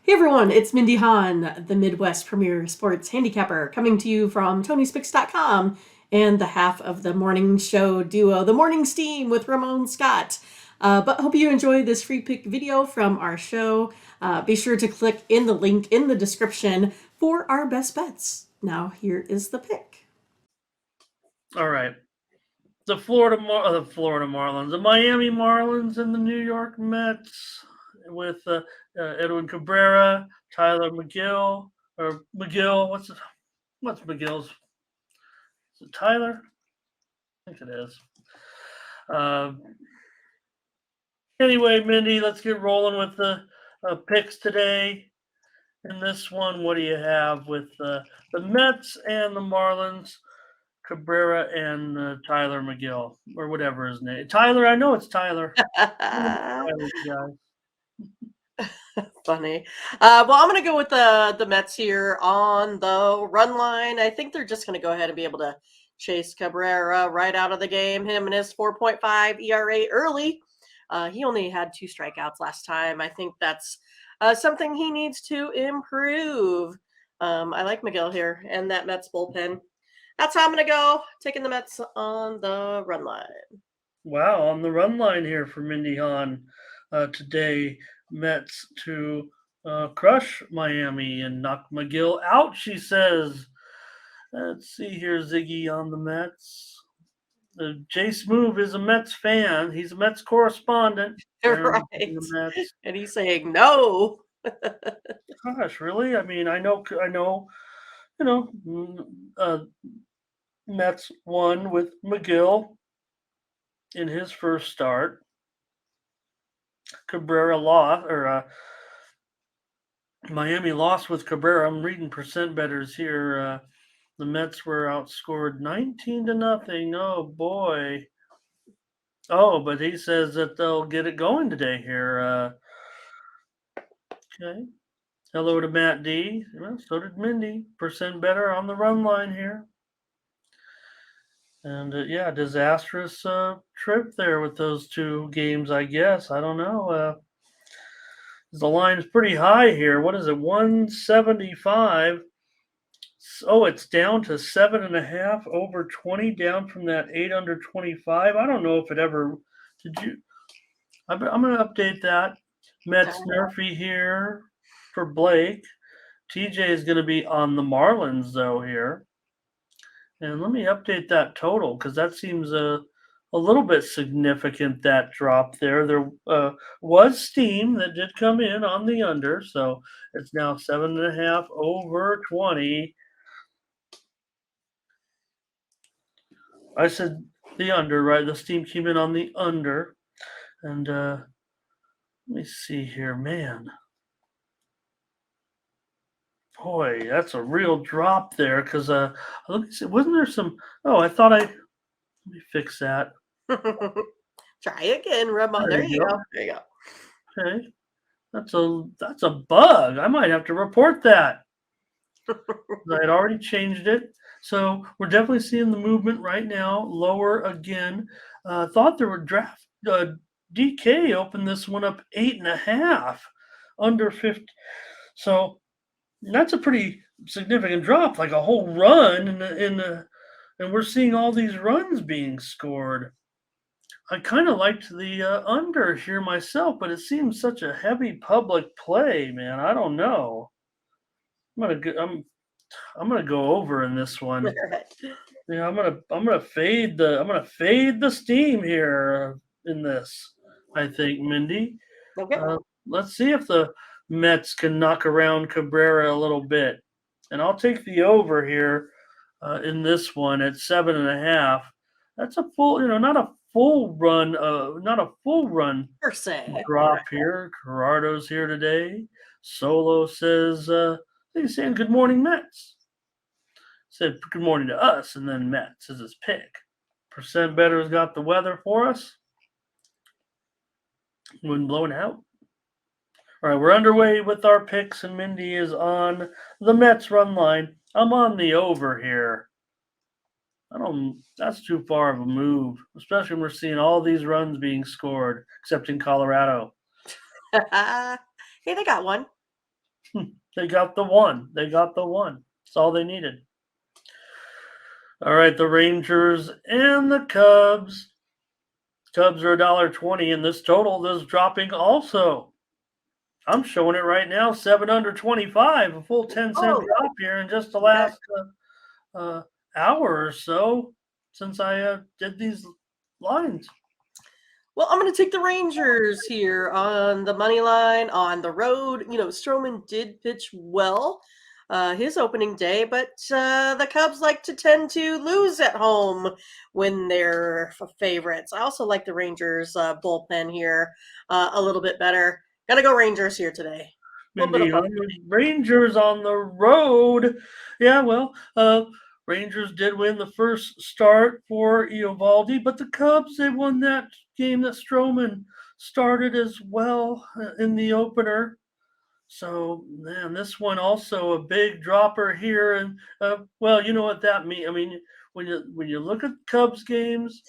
Hey everyone, it's Mindy Hahne, the Midwest premier sports handicapper, coming to you from TonySpix.com and the half of the morning show duo, The Morning Steam with Ramon Scott. But hope you enjoy this free pick video from our show. Be sure to click in the link in the description for our best bets. Now here is the pick. All right. The Florida Marlins, the Miami Marlins, and the New York Mets with Edwin Cabrera, Tyler McGill, or McGill. What's McGill's? Is it Tyler? I think it is. Uh, anyway, Mindy, let's get rolling with the picks today. In this one, what do you have with the Mets and the Marlins? Cabrera and Tyler McGill, or whatever his name. Tyler, I know it's Tyler. Tyler guy. Funny. Well, I'm going to go with the Mets here on the run line. I think they're just going to go ahead and be able to chase Cabrera right out of the game. Him and his 4.5 ERA early. He only had 2 strikeouts last time. I think that's something he needs to improve. I like McGill here and that Mets bullpen. That's how I'm going to go, taking the Mets on the run line. Wow, on the run line here for Mindy Hahn today. Mets to crush Miami and knock McGill out, she says. Let's see here, Ziggy on the Mets. Jay Smoove is a Mets fan. He's a Mets correspondent. Right. The Mets. And he's saying no. Gosh, really? I mean, I know, Mets won with McGill in his first start. Cabrera lost, or Miami lost with Cabrera. I'm reading percent betters here. The Mets were outscored 19-0. Oh boy. Oh, but he says that they'll get it going today here. Okay. Hello to Matt D. Well, so did Mindy. Percent better on the run line here. And yeah, disastrous trip there with those 2 games, I guess. I don't know. The line's pretty high here. What is it? 175. Oh, it's down to 7.5 over 20, down from that 8 under 25. I don't know if it ever did you. I'm going to update that. Mets Murphy here for Blake. TJ is going to be on the Marlins though here. And let me update that total because that seems a little bit significant, that drop there. There was steam that did come in on the under, so it's now 7.5 over 20. I said the under, right? The steam came in on the under. And let me see here, man. Boy, that's a real drop there because wasn't there some? Oh, I thought let me fix that. Try again, Ramon. There you go. There you go. Okay, that's a bug. I might have to report that. I had already changed it, so we're definitely seeing the movement right now. Lower again. Thought there were draft. DK opened this one up 8.5, under 50. So that's a pretty significant drop, like a whole run and we're seeing all these runs being scored. I kind of liked the under here myself, but it seems such a heavy public play, man. I don't know. I'm gonna go over in this one. Yeah, I'm gonna fade the steam here in this. I think, Mindy. Okay. Let's see if the Mets can knock around Cabrera a little bit, and I'll take the over here in this one at 7.5. That's a full, not a full run, Per se. drop here. Gerardo's here today. Solo says, he's saying good morning, Mets. Said good morning to us, and then Mets is his pick. Percent better's got the weather for us. Wind blowing out. All right, we're underway with our picks, and Mindy is on the Mets run line. I'm on the over here. That's too far of a move, especially when we're seeing all these runs being scored, except in Colorado. Hey, they got one. They got the one. That's all they needed. All right, the Rangers and the Cubs. Cubs are $1.20, and this total is dropping also. I'm showing it right now, 7 under 25, a full 10-cent Oh, drop here in just the okay. last hour or so since I did these lines. Well, I'm going to take the Rangers here on the money line on the road. Stroman did pitch well his opening day, but the Cubs like to tend to lose at home when they're favorites. I also like the Rangers bullpen here a little bit better. Got to go Rangers here today. A little bit Mindy, of fun. Rangers on the road. Yeah, well, Rangers did win the first start for Eovaldi, but the Cubs, they won that game that Stroman started as well in the opener. So, man, this one also a big dropper here, and well, you know what that means. I mean, when you look at Cubs games,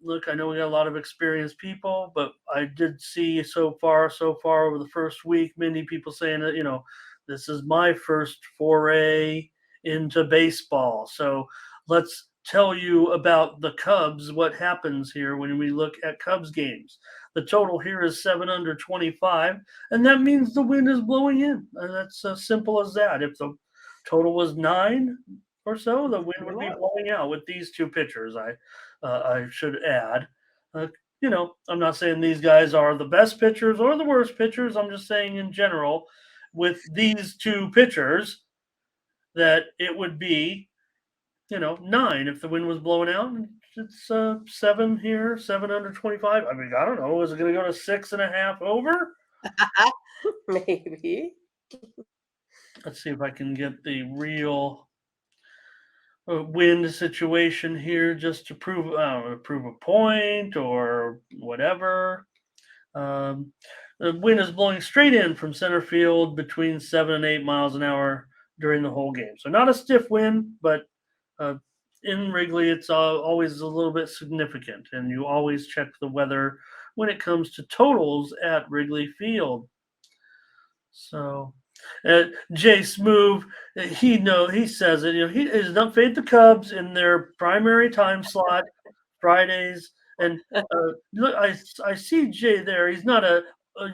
look, I know we got a lot of experienced people, but I did see so far over the first week, many people saying that this is my first foray into baseball. So let's tell you about the Cubs. What happens here when we look at Cubs games? The total here is 7 under 25, and that means the wind is blowing in. That's as simple as that. If the total was 9 or so, the wind would be blowing out with these two pitchers. I should add. Uh, I'm not saying these guys are the best pitchers or the worst pitchers. I'm just saying in general, with these two pitchers, that it would be 9 if the wind was blowing out. And it's 7 here, 7 under 25. I mean, I don't know. Is it going to go to 6.5 over? Maybe. Let's see if I can get the real wind situation here just to prove a point or whatever. The wind is blowing straight in from center field between 7 and 8 miles an hour during the whole game. So not a stiff wind, but in Wrigley, it's always a little bit significant, and you always check the weather when it comes to totals at Wrigley Field. So, Jay Smoove, he says it. He does not fade the Cubs in their primary time slot Fridays. And look, I see Jay there. He's not a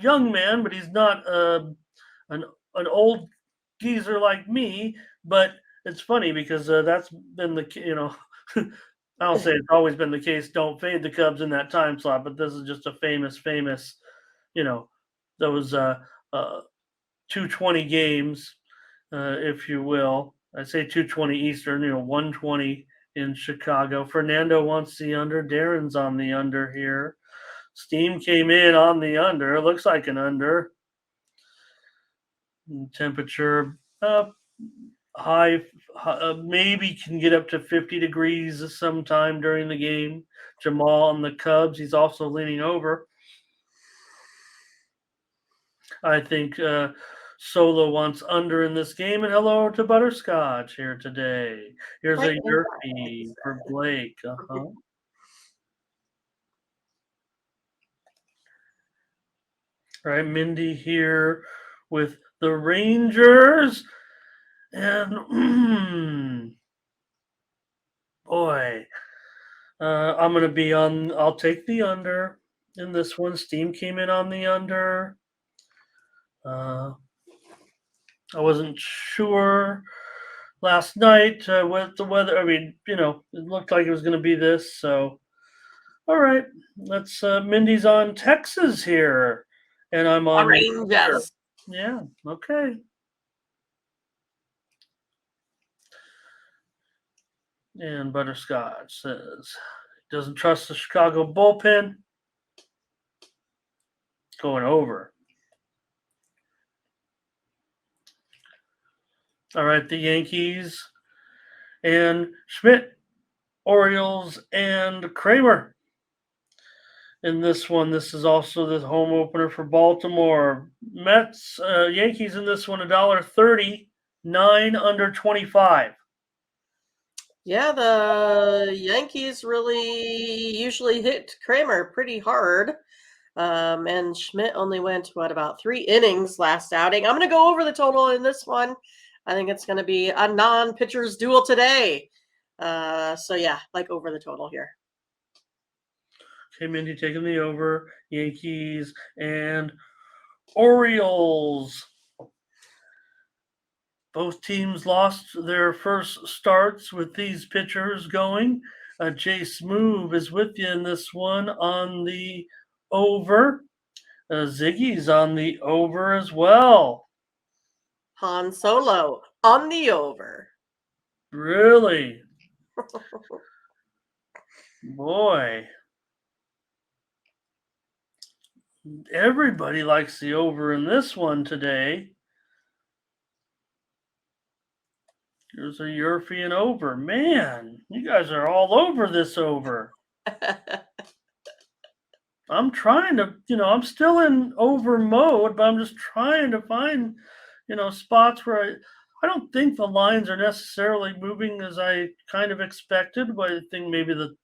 young man, but he's not an old geezer like me. But it's funny because that's been the I don't say it's always been the case. Don't fade the Cubs in that time slot, but this is just a famous, those 220 games, if you will. I say 220 Eastern, 120 in Chicago. Fernando wants the under. Darren's on the under here. Steam came in on the under. It looks like an under. Temperature high, maybe can get up to 50 degrees sometime during the game. Jamal on the Cubs, he's also leaning over. I think Solo wants under in this game. And hello to Butterscotch here today. Here's a Yerfie for Blake. All right, Mindy here with the Rangers. And boy, I'm going to be on. I'll take the under in this one. Steam came in on the under. I wasn't sure last night what the weather. I mean, it looked like it was going to be this. So, all right, let's. Mindy's on Texas here, and I'm on Rangers. Yeah. Okay. And Butterscotch says doesn't trust the Chicago bullpen. Going over. All right, the Yankees and Schmidt, Orioles, and Kramer. In this one, this is also the home opener for Baltimore. Mets, Yankees in this one, $1.30, 9 under 25. Yeah, the Yankees really usually hit Kramer pretty hard. And Schmidt only went, about 3 innings last outing. I'm going to go over the total in this one. I think it's going to be a non-pitchers duel today. So yeah, like over the total here. Okay, Mindy taking the over. Yankees and Orioles. Both teams lost their first starts with these pitchers going. Jay Smoove is with you in this one on the over. Ziggy's on the over as well. Han Solo on the over. Really? Boy. Everybody likes the over in this one today. Here's a European over. Man, you guys are all over this over. I'm trying to, I'm still in over mode, but I'm just trying to find, spots where I don't think the lines are necessarily moving as I kind of expected, but I think maybe the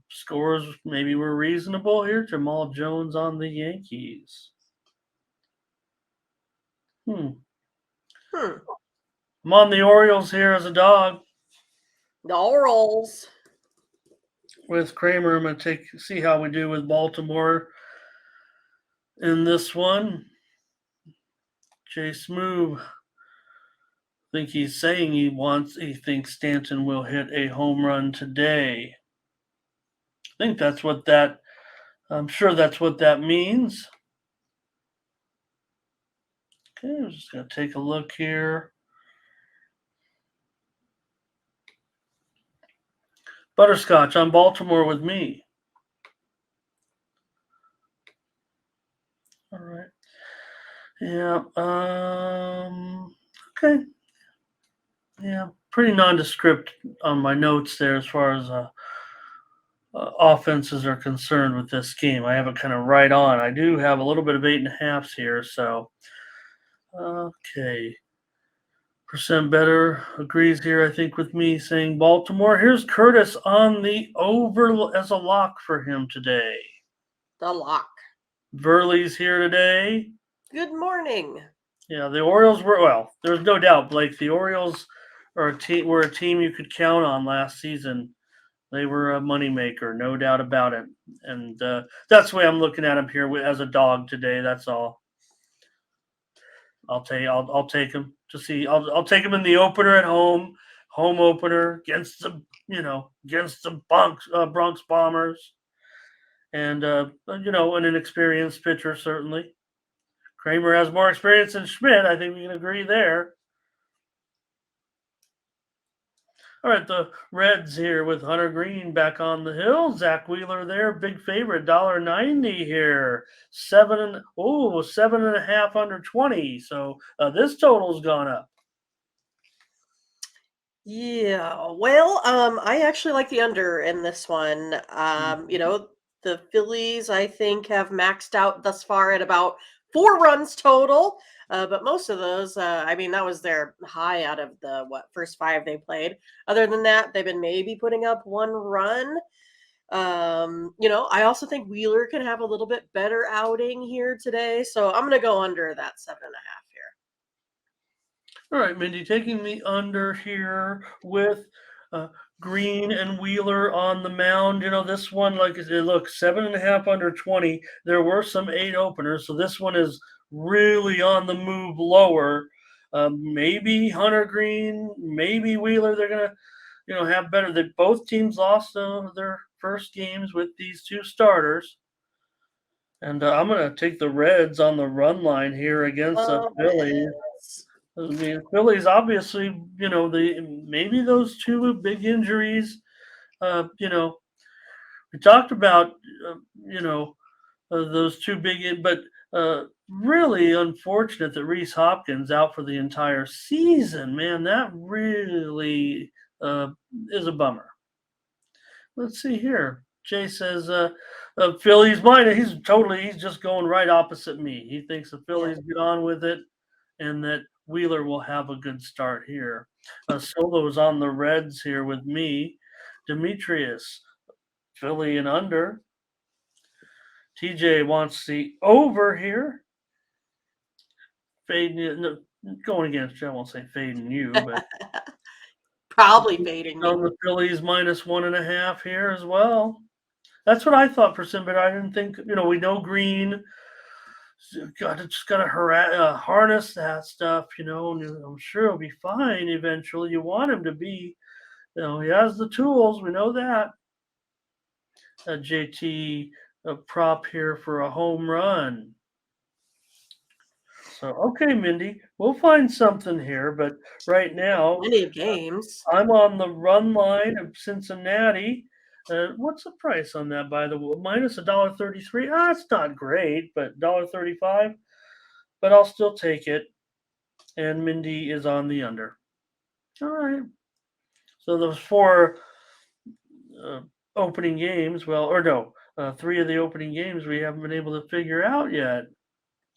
scores maybe were reasonable here. Jamal Jones on the Yankees. I'm on the Orioles here as a dog. The Orioles. With Kramer, I'm going to see how we do with Baltimore in this one. Jay Smoove, I think he's saying he thinks Stanton will hit a home run today. I think I'm sure that's what that means. Okay, I'm just going to take a look here. Butterscotch on Baltimore with me. All right. Yeah. Okay. Yeah. Pretty nondescript on my notes there as far as offenses are concerned with this game. I have it kind of right on. I do have a little bit of 8.5s here, so okay. Percent better agrees here, I think, with me saying Baltimore. Here's Curtis on the over as a lock for him today. The lock. Verley's here today. Good morning. Yeah, the Orioles there's no doubt, Blake. The Orioles were a team you could count on last season. They were a moneymaker, no doubt about it. And that's the way I'm looking at them here as a dog today. That's all. I'll take him to see. I'll take him in the opener at home opener against the Bronx Bombers, and an inexperienced pitcher certainly. Kramer has more experience than Schmidt. I think we can agree there. All right, the Reds here with Hunter Green back on the hill. Zach Wheeler there, big favorite, $1.90 here. 7.5 under 20. So this total's gone up. Yeah, well, I actually like the under in this one. The Phillies, I think, have maxed out thus far at about 4 runs total. But most of those, that was their high out of the first 5 they played. Other than that, they've been maybe putting up 1 run. I also think Wheeler can have a little bit better outing here today. So I'm gonna go under that 7.5 here. All right, Mindy, taking the under here with Green and Wheeler on the mound. This one, like I said, look, 7.5 under 20. There were some 8 openers, so this one is really on the move lower. Maybe Hunter Green, maybe Wheeler. They're gonna, have better. That both teams lost their first games with these 2 starters. And I'm going to take the Reds on the run line here against the Phillies. I mean, Phillies obviously, maybe those 2 big injuries. We talked about, those 2 big, but really unfortunate that Reese Hopkins out for the entire season. Man, that really is a bummer. Let's see here. Jay says Phillies mine. He's just going right opposite me. He thinks the Phillies get on with it and that Wheeler will have a good start here. Solo's on the Reds here with me. Demetrius, Philly and under. TJ wants the over here. Fading you, no, going against you. I won't say fading you, but Probably fading me. on the Phillies -1.5 here as well. That's what I thought for some, but I didn't think. We know Green. Just gotta harness that stuff, and I'm sure he'll be fine eventually. You want him to be, he has the tools. We know that. JT prop here for a home run. So okay, Mindy, we'll find something here, but right now Plenty of games. I'm on the run line of Cincinnati. What's the price on that, by the way? -$1.33. It's not great, but $1.35. But I'll still take it. And Mindy is on the under. All right. So those four opening games, three of the opening games we haven't been able to figure out yet.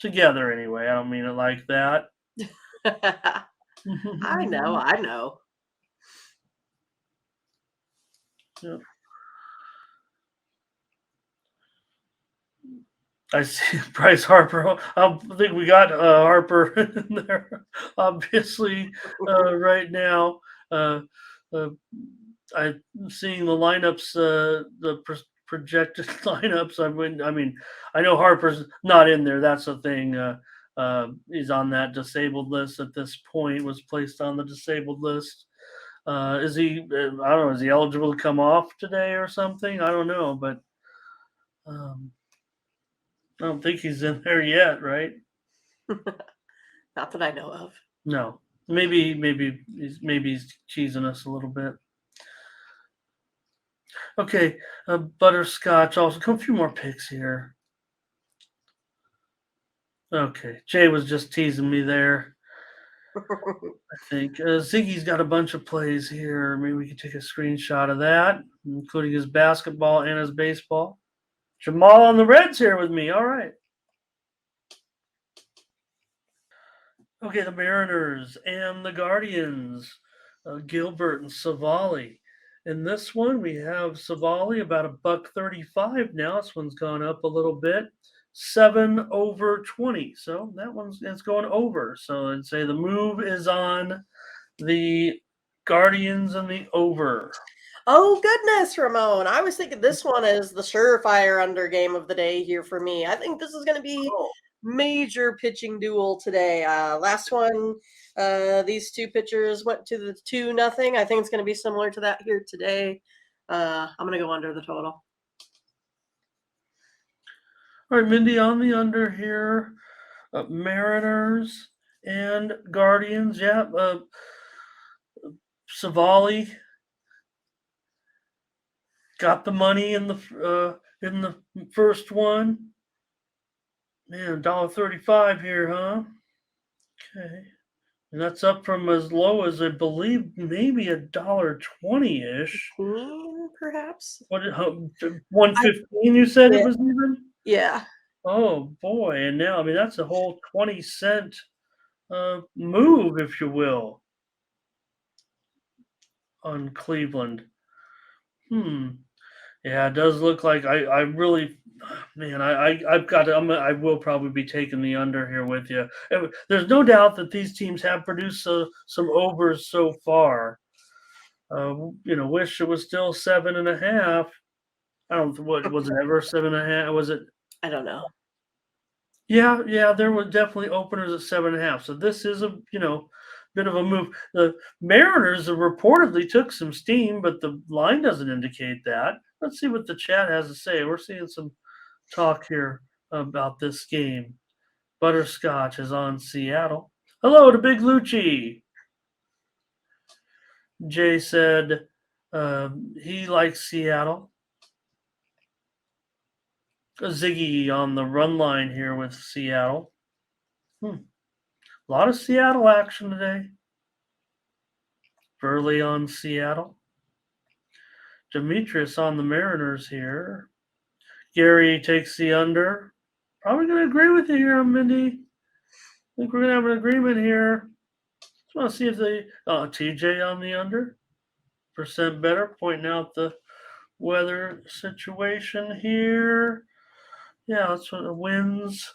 Together, anyway. I don't mean it like that. I know. Yep. I see Bryce Harper. I think we got Harper in there, obviously, right now. I'm seeing the lineups, projected lineups. I know Harper's not in there. That's the thing. He's on that disabled list at this point. Was placed on the disabled list. Is he? I don't know. Is he eligible to come off today or something? I don't know, but. I don't think he's in there yet, right? Not that I know of. No. Maybe he's cheesing us a little bit. Okay, butterscotch. Also, come a few more picks here. Okay, Jay was just teasing me there. I think Ziggy's got a bunch of plays here. Maybe we can take a screenshot of that, including his basketball and his baseball. Jamal on the Reds here with me. All right. Okay, the Mariners and the Guardians, Gilbert and Savali. In this one, we have Savali about $1.35 now. This one's gone up a little bit, 7/20. So that it's going over. So I'd say the move is on the Guardians and the over. Oh goodness, Ramon! I was thinking this one is the surefire under game of the day here for me. I think this is going to be major pitching duel today. Last one, these two pitchers went to the 2-0. I think it's going to be similar to that here today. I'm going to go under the total. All right, Mindy on the under here. Mariners and Guardians. Yeah, Savali got the money in the first one. Man, $1.35 here, huh? Okay. And that's up from as low as I believe maybe $1.20-ish. Perhaps. What 115 you said it was even? Yeah. Oh boy. And now that's a whole 20-cent move, if you will, on Cleveland. Yeah, it does look like I really, man, I've got to, I will probably be taking the under here with you. There's no doubt that these teams have produced some overs so far. Wish it was still 7.5. I don't know, what was it ever 7.5? Was it? I don't know. Yeah, there were definitely openers at 7.5. So this is a bit of a move. The Mariners have reportedly took some steam, but the line doesn't indicate that. Let's see what the chat has to say. We're seeing some talk here about this game. Butterscotch is on Seattle. Hello to Big Lucci. Jay said he likes Seattle. Ziggy on the run line here with Seattle. A lot of Seattle action today. Burley on Seattle. Demetrius on the Mariners here. Gary takes the under. Probably going to agree with you here, Mindy. I think we're going to have an agreement here. Just want to see if TJ on the under. Percent better, pointing out the weather situation here. Yeah, that's what the winds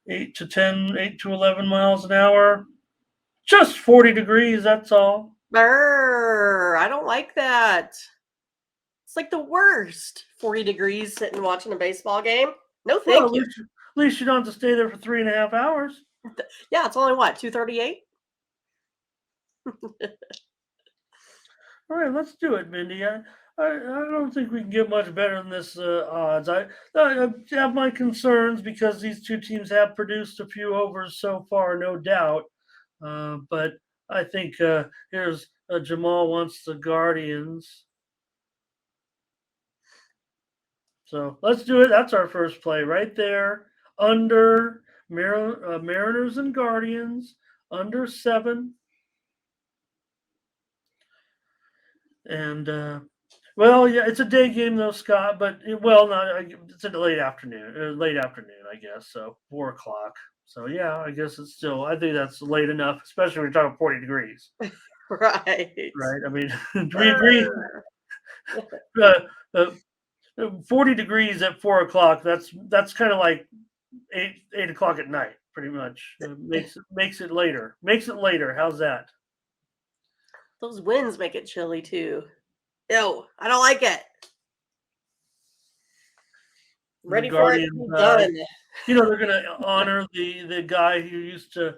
8 to 10, 8 to 11 miles an hour. Just 40 degrees, that's all. Brr, I don't like that. It's like the worst. 40 degrees sitting watching a baseball game. No, Well, thank you. at least you don't have to stay there for 3.5 hours. Yeah, it's only what, 238? All right, let's do it, Mindy. I don't think we can get much better than this odds. I have my concerns because these two teams have produced a few overs so far, no doubt. But I think here's Jamal wants the Guardians. So let's do it. That's our first play right there. Under Mariners and Guardians, under 7. And well, yeah, it's a day game though, Scott. But it's a late afternoon, I guess. So 4 o'clock. So yeah, I guess it's still. I think that's late enough, especially when you're talking 40 degrees, Right. right? I mean, we agree. Brr. Uh, uh, 40 degrees at 4 o'clock. That's kind of like 8 o'clock at night, pretty much. Makes it later. Makes it later. How's that? Those winds make it chilly too. Ew, I don't like it. And the Ready for it to Guardians, be done. they're going to honor the guy who used to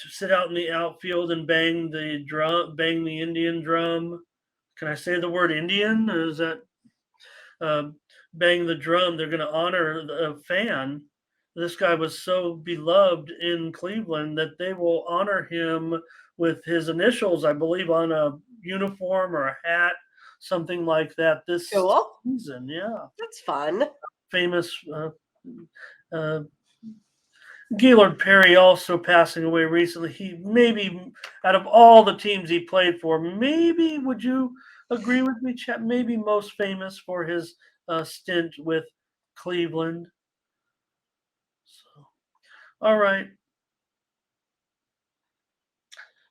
sit out in the outfield and bang the Indian drum. Can I say the word Indian? Or is that uh, bang the drum? They're going to honor a fan. This guy was so beloved in Cleveland that they will honor him with his initials, I believe, on a uniform or a hat, something like that this Cool. season. Yeah, That's fun. famous uh, Gaylord Perry also passing away recently. He maybe out of all the teams he played for, maybe would you agree with me, Chet? Maybe most famous for his stint with Cleveland. So, all right.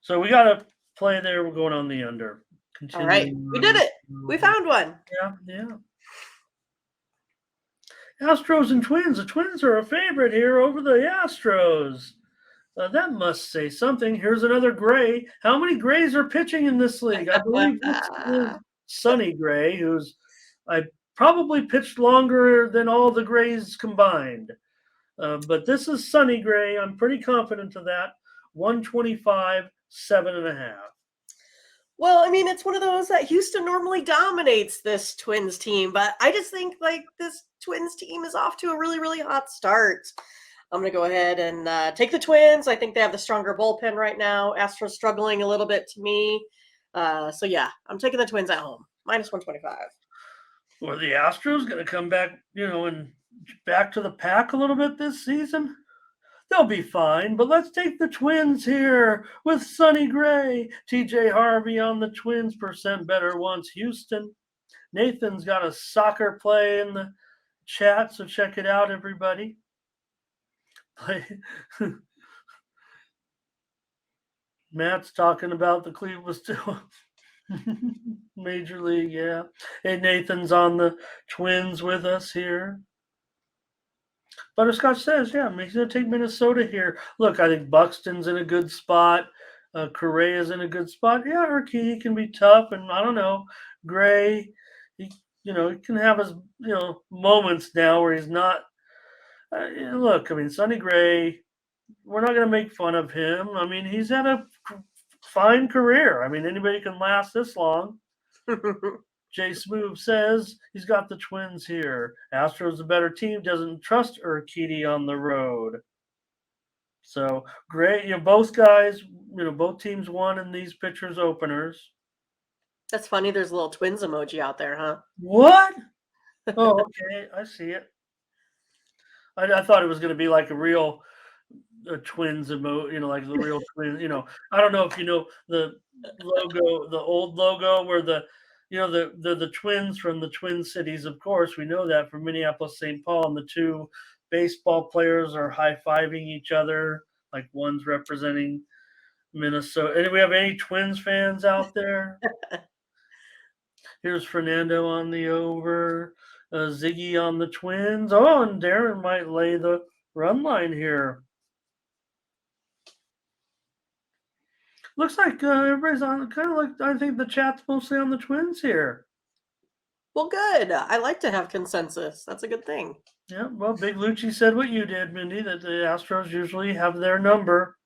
So we got a play there. We're going on the under. All right. Continuing We on did with it. We found one. yeah, yeah. Astros and Twins. The Twins are a favorite here over the Astros. That must say something. Here's another Gray. How many Grays are pitching in this league? I believe this is Sonny Gray, who's I probably pitched longer than all the Grays combined. But this is Sonny Gray. I'm pretty confident of that. 125, 7.5. Well, I mean, it's one of those that Houston normally dominates this Twins team, but I just think like this Twins team is off to a really, really hot start. I'm going to go ahead and take the Twins. I think they have the stronger bullpen right now. Astros struggling a little bit to me. So yeah, I'm taking the Twins at home. Minus 125. Were the Astros going to come back, and back to the pack a little bit this season? They'll be fine, but let's take the Twins here with Sonny Gray. TJ Harvey on the Twins, percent better wants Houston. Nathan's got a soccer play in the chat, so check it out, everybody. Matt's talking about the Cleveland still. Major League, yeah. Hey, Nathan's on the Twins with us here. Butterscotch says, yeah, he's going to take Minnesota here. Look, I think Buxton's in a good spot. Correa's in a good spot. Yeah, Urquidy can be tough, and I don't know. Gray, he can have his moments now where he's not. Look, I mean, Sonny Gray, we're not going to make fun of him. I mean, he's had a fine career. I mean, anybody can last this long. Jay Smooth says he's got the Twins here. Astros a better team, doesn't trust Urquidy on the road. So great, both guys, both teams won in these pitchers openers. That's funny. There's a little Twins emoji out there, huh? What? Oh, okay, I see it. I thought it was going to be like a real Twins like the real Twins. I don't know if you know the logo, the old logo where the Twins from the Twin Cities, of course. We know that from Minneapolis, St. Paul, and the two baseball players are high-fiving each other, like one's representing Minnesota. Do we have any Twins fans out there? Here's Fernando on the over. Ziggy on the Twins. Oh, and Darren might lay the run line here. Looks like everybody's on kind of like, I think the chat's mostly on the Twins here. Well, good. I like to have consensus. That's a good thing. Yeah, well, Big Lucci said what you did, Mindy, that the Astros usually have their number.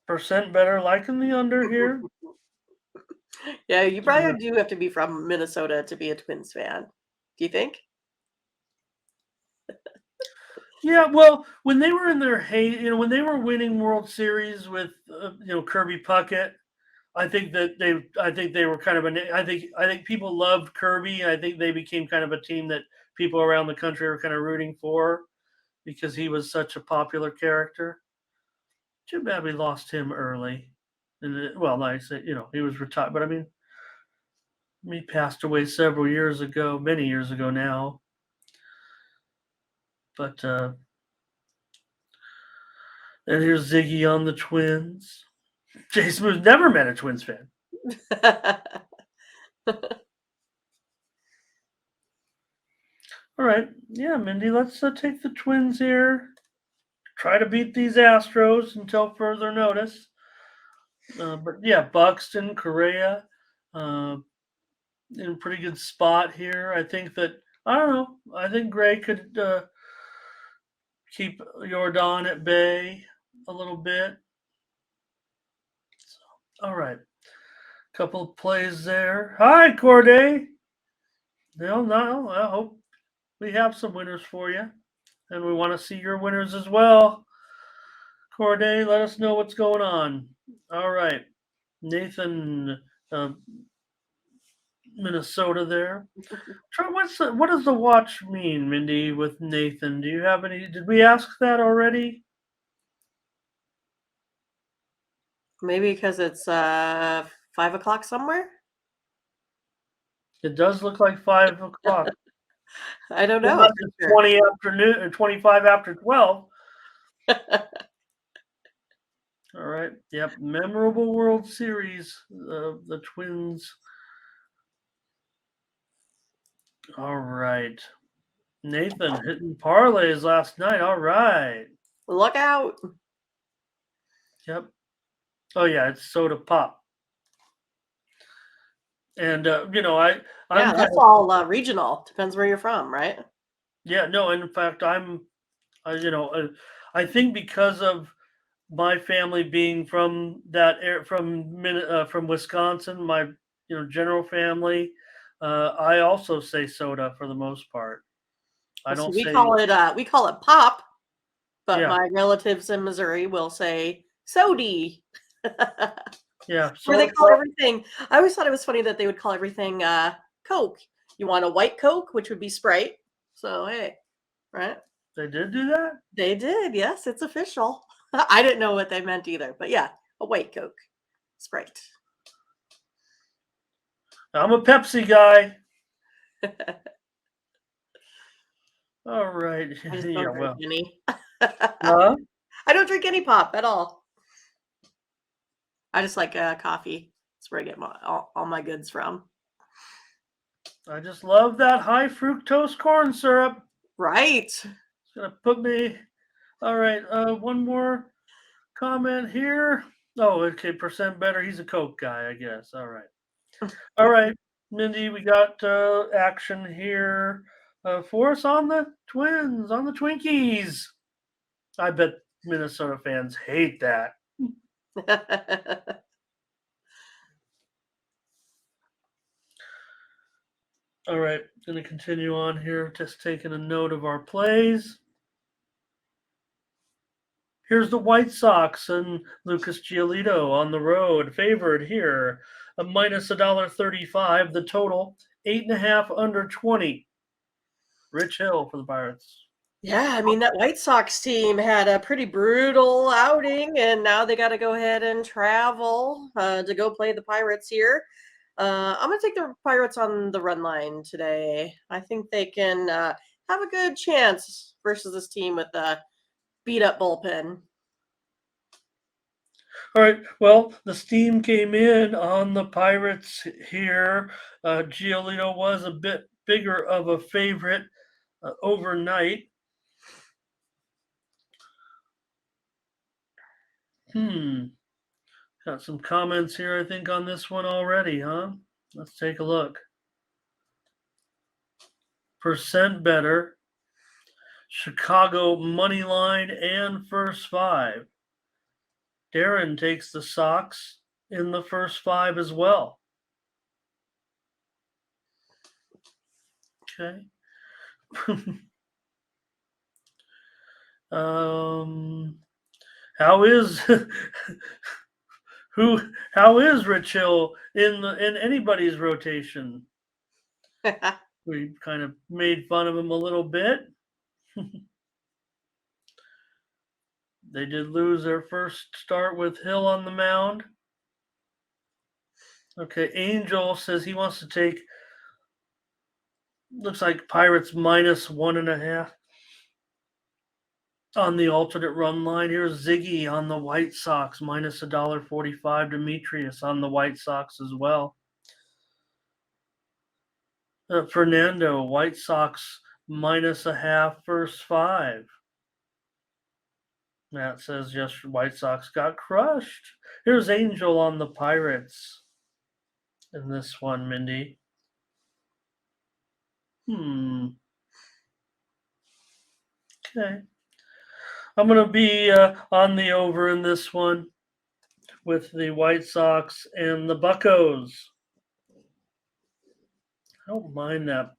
Percent better liking the under here. Yeah, you probably do have to be from Minnesota to be a Twins fan. Do you think? Yeah, well, when they were in their when they were winning World Series with Kirby Puckett, I think they were kind of I think people loved Kirby. I think they became kind of a team that people around the country were kind of rooting for because he was such a popular character. Too bad we lost him early. And well, like I say, he was retired, but I mean, he passed away several years ago, many years ago now. But and here's Ziggy on the Twins. Jay Smooth never met a Twins fan. All right, yeah, Mindy, let's take the Twins here. Try to beat these Astros until further notice. But yeah, Buxton, Correa, in a pretty good spot here. I think that I don't know. I think Gray could keep Jordan at bay a little bit. So, all right, couple of plays there. Hi, Corday. No, I hope we have some winners for you, and we want to see your winners as well. Corday, let us know what's going on. All right, Nathan, Minnesota there. What does the watch mean, Mindy, with Nathan? Do you have any? Did we ask that already? Maybe because it's 5 o'clock somewhere. It does look like 5 o'clock. I don't know. Unless it's 20 afternoon or 25 after 12. All right. Yep. Memorable World Series. The Twins. All right. Nathan hitting parlays last night. All right. Look out. Yep. Oh, yeah. It's soda pop. And, I'm that's all regional. Depends where you're from, right? Yeah. No, in fact, I think because of my family being from that from Wisconsin, my general family, I also say soda for the most part. I don't we say call it pop, but Yeah. my relatives in Missouri will say sody. Yeah, Where they call everything. I always thought it was funny that they would call everything Coke. You want a white Coke, which would be Sprite. So hey, right? They did do that? They did. Yes, it's official. I didn't know what they meant either, but yeah, a white Coke, Sprite. I'm a Pepsi guy. All right. I just don't drink any. Huh? I don't drink any pop at all. I just like coffee. That's where I get all my goods from. I just love that high fructose corn syrup. Right. It's gonna put me. All right. One more comment here. Oh, okay. Percent better. He's a Coke guy, I guess. All right. All right, Mindy. We got action here for us on the Twins, on the Twinkies. I bet Minnesota fans hate that. All right, going to continue on here. Just taking a note of our plays. Here's the White Sox and Lucas Giolito on the road, favored here, a minus $1.35. The total 8.5 under 20. Rich Hill for the Pirates. Yeah, I mean, that White Sox team had a pretty brutal outing, and now they got to go ahead and travel to go play the Pirates here. I'm going to take the Pirates on the run line today. I think they can have a good chance versus this team with a beat-up bullpen. All right. Well, the steam came in on the Pirates here. Giolito was a bit bigger of a favorite overnight. Got some comments here, I think, on this one already, huh? Let's take a look. Percent better. Chicago money line and first five. Darren takes the Sox in the first five as well. Okay. How is how is Rich Hill in anybody's rotation? We kind of made fun of him a little bit. They did lose their first start with Hill on the mound. Okay, Angel says he wants to take, looks like Pirates minus 1.5 on the alternate run line. Here's Ziggy on the White Sox minus $1.45. Demetrius on the White Sox as well. Fernando, White Sox minus a half first five. Matt says, yes, White Sox got crushed. Here's Angel on the Pirates in this one, Mindy. Okay. I'm going to be on the over in this one with the White Sox and the Buccos. I don't mind that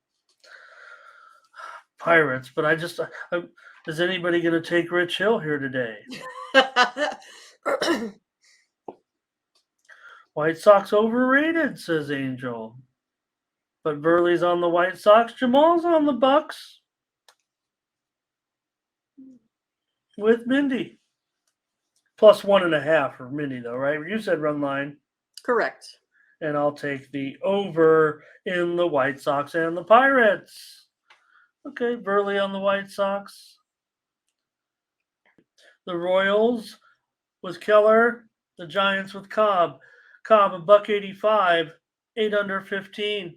Pirates, but is anybody going to take Rich Hill here today? White Sox overrated, says Angel. But Burley's on the White Sox. Jamal's on the Bucks with Mindy. Plus 1.5 for Mindy, though, right? You said run line. Correct. And I'll take the over in the White Sox and the Pirates. Okay, Burley on the White Sox. The Royals with Keller. The Giants with Cobb. Cobb $1.85, 8 under 15.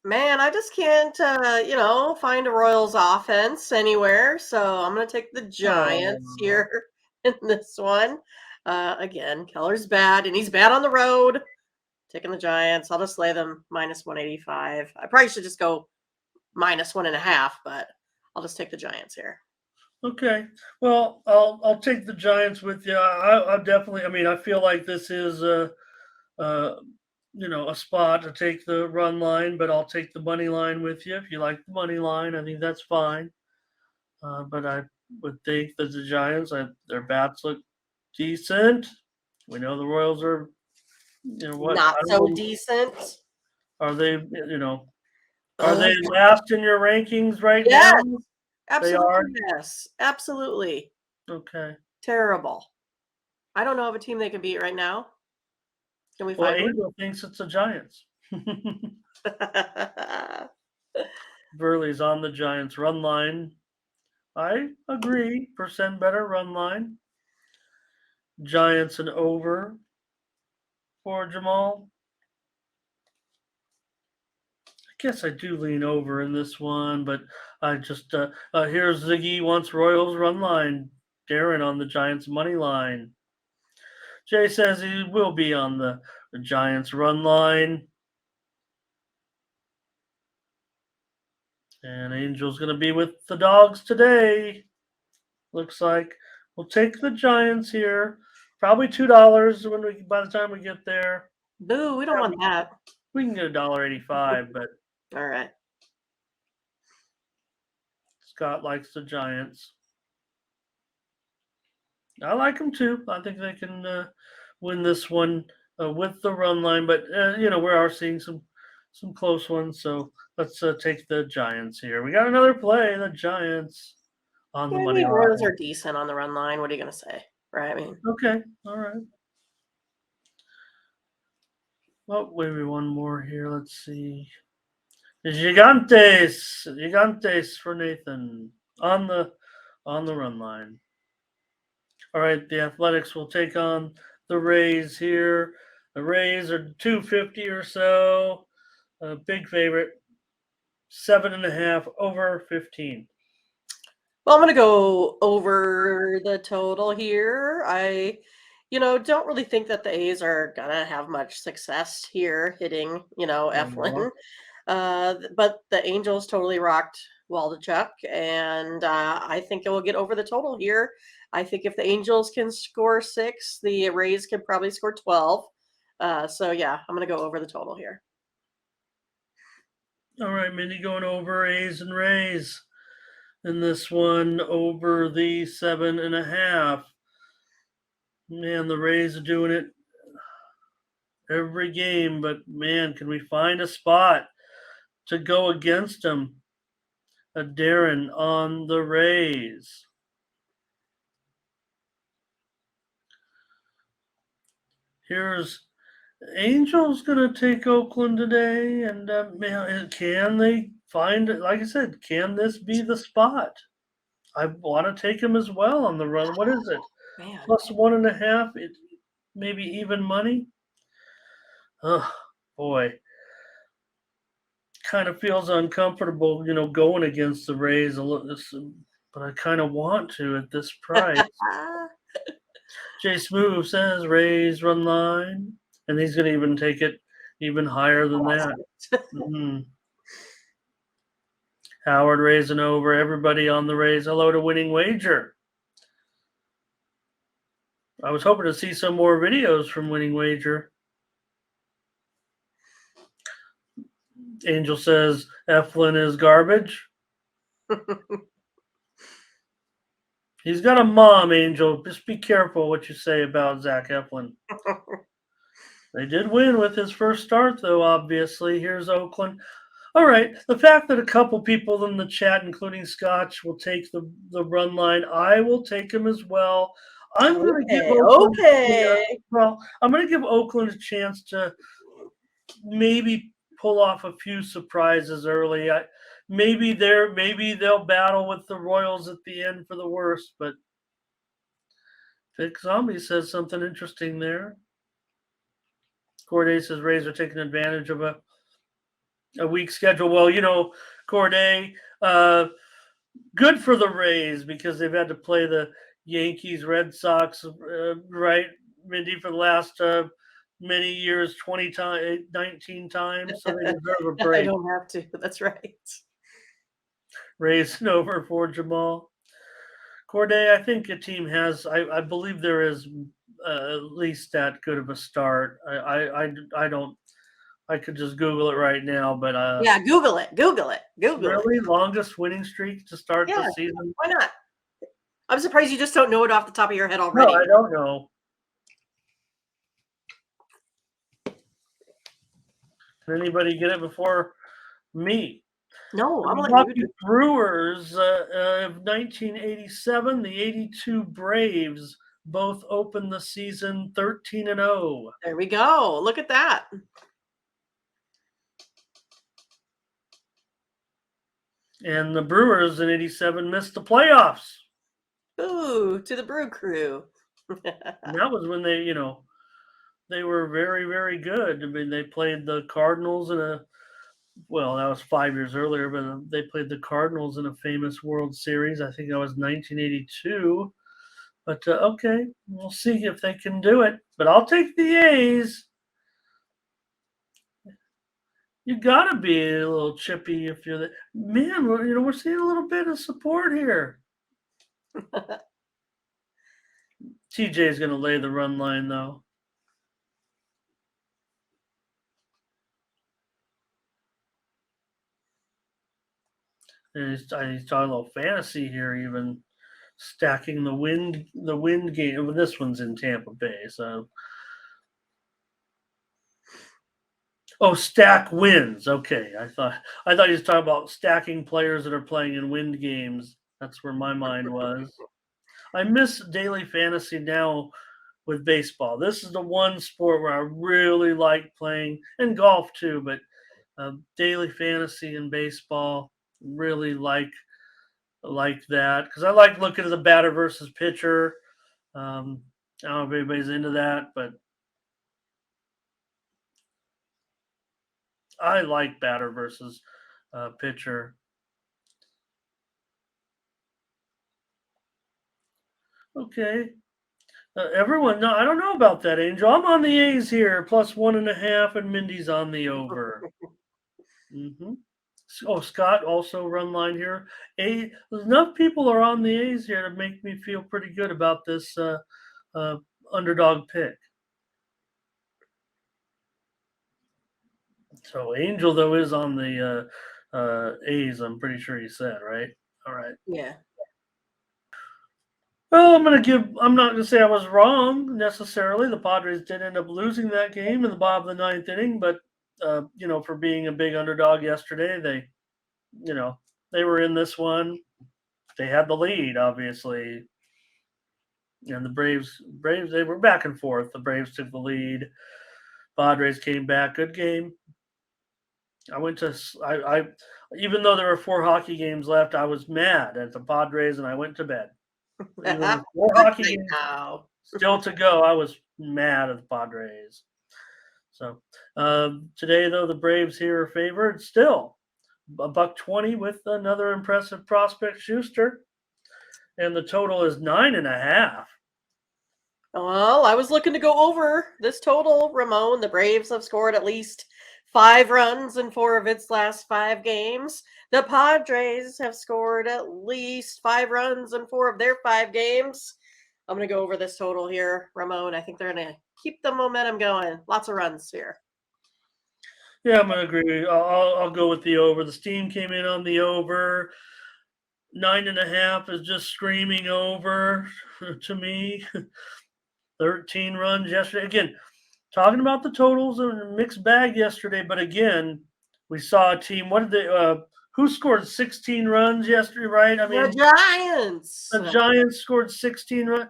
Man, I just can't, find a Royals offense anywhere. So I'm going to take the Giants here in this one. Again, Keller's bad, and he's bad on the road. Taking the Giants. I'll just lay them minus 185. I probably should just go minus 1.5, but I'll just take the Giants here. Okay. Well, I'll take the Giants with you. I definitely. I mean, I feel like this is a spot to take the run line, but I'll take the money line with you if you like the money line. I think that's fine. But I would think that the Giants, their bats look decent. We know the Royals are, not so decent. Are they? Are they last in your rankings right now? Absolutely. They are. Yes, absolutely. Okay. Terrible. I don't know of a team they can beat right now. Can we find one? Angel thinks it's the Giants. Burley's on the Giants run line. I agree. Percent better run line. Giants and over for Jamal. I guess I do lean over in this one, but I just here's Ziggy wants Royals run line. Darren on the Giants money line. Jay says he will be on the Giants run line. And Angel's going to be with the Dogs today. Looks like we'll take the Giants here. Probably $2 by the time we get there. Boo, we don't want that. We can get $1.85, but all right. Scott likes the Giants. I like them too. I think they can win this one with the run line, but we are seeing some close ones. So let's take the Giants here. We got another play. The Giants on the money line. Royals are decent on the run line. What are you going to say? Right? I mean, okay, all right. Well, maybe one more here. Let's see. Gigantes for Nathan on the run line. All right, the Athletics will take on the Rays here. The Rays are 250 or so. Big favorite, 7.5 over 15. Well, I'm going to go over the total here. Don't really think that the A's are going to have much success here hitting, Eflin. Milwaukee. But the Angels totally rocked Waldichuk, and I think it will get over the total here. I think if the Angels can score 6, the Rays can probably score 12. So, yeah, I'm going to go over the total here. All right, Mindy going over A's and Rays. And this one over the 7.5. Man, the Rays are doing it every game, but man, can we find a spot to go against them? A Darren on the Rays. Here's Angels going to take Oakland today, and man, can they find it? Like I said, can this be the spot? I want to take him as well on the run. What is it? Man. Plus 1.5. It maybe even money. Oh boy, kind of feels uncomfortable, going against the Rays a little, but I kind of want to at this price. Jay Smooth says Rays run line, and he's going to even take it even higher than that. Mm-hmm. Howard raising over everybody on the Rays. Hello to Winning Wager. I was hoping to see some more videos from Winning Wager. Angel says Eflin is garbage. He's got a mom, Angel. Just be careful what you say about Zach Eflin. They did win with his first start, though, obviously. Here's Oakland. All right. The fact that a couple people in the chat, including Scotch, will take the run line, I will take him as well. I'm going to give Oakland I'm going to give Oakland a chance to maybe pull off a few surprises early. Maybe they'll battle with the Royals at the end for the worst, but Vic Zombie says something interesting there. Corday says Rays are taking advantage of a weak schedule. Well, Corday, good for the Rays because they've had to play the Yankees, Red Sox, right, Mindy, for the last many years, 19 times, so they deserve a break. I don't have to. That's right. Raising over for Jamal. Corday, I think a team has, I believe there is at least that good of a start. I don't, I could just Google it right now, but yeah, Google it. Really, longest winning streak to start the season? Why not? I'm surprised you just don't know it off the top of your head already. No, I don't know. Can anybody get it before me? No, I'm Milwaukee Brewers of 1987, the 82 Braves both opened the season 13-0. There we go. Look at that. And the Brewers in 87 missed the playoffs. Ooh, to the Brew Crew. And that was when they, they were very, very good. I mean, they played the Cardinals that was 5 years earlier, but they played the Cardinals in a famous World Series. I think that was 1982. But, okay, we'll see if they can do it. But I'll take the A's. You got to be a little chippy if you're man, we're seeing a little bit of support here. TJ is going to lay the run line, though. And he's talking a little fantasy here, even stacking the wind game. Well, this one's in Tampa Bay, so. Oh, stack wins. Okay, I thought he was talking about stacking players that are playing in wind games. That's where my mind was. I miss daily fantasy now with baseball. This is the one sport where I really like playing, and golf too. But daily fantasy and baseball, really like that because I like looking at the batter versus pitcher. I don't know if anybody's into that, but I like batter versus pitcher. Okay. Everyone, no, I don't know about that, Angel. I'm on the A's here, +1.5, and Mindy's on the over. Hmm. Oh, Scott also run line here. Enough people are on the A's here to make me feel pretty good about this uh, underdog pick. So Angel though is on the A's. I'm pretty sure he said right. All right. Yeah. Well, I'm not gonna say I was wrong necessarily. The Padres did end up losing that game in the bottom of the ninth inning, but for being a big underdog yesterday, you know, they were in this one. They had the lead, obviously, and the Braves, they were back and forth. The Braves took the lead. Padres came back. Good game. I even though there were 4 hockey games left, I was mad at the Padres, and I went to bed. Even with 4 Good hockey night games now. still to go, I was mad at the Padres. So today, though, the Braves here are favored still. $1.20 with another impressive prospect, Schuster, and the total is 9.5. Well, I was looking to go over this total, Ramon. The Braves have scored at least 5 runs in 4 of its last 5 games. The Padres have scored at least 5 runs in 4 of their 5 games. I'm going to go over this total here, Ramon. I think they're going to keep the momentum going. Lots of runs here. Yeah, I'm gonna agree. I'll go with the over. The steam came in on the over. 9.5 is just screaming over to me. 13 runs yesterday. Again, talking about the totals and a mixed bag yesterday, but again, we saw a team. What did they? Who scored 16 runs yesterday? Right? I The mean, Giants. the Giants scored 16 runs.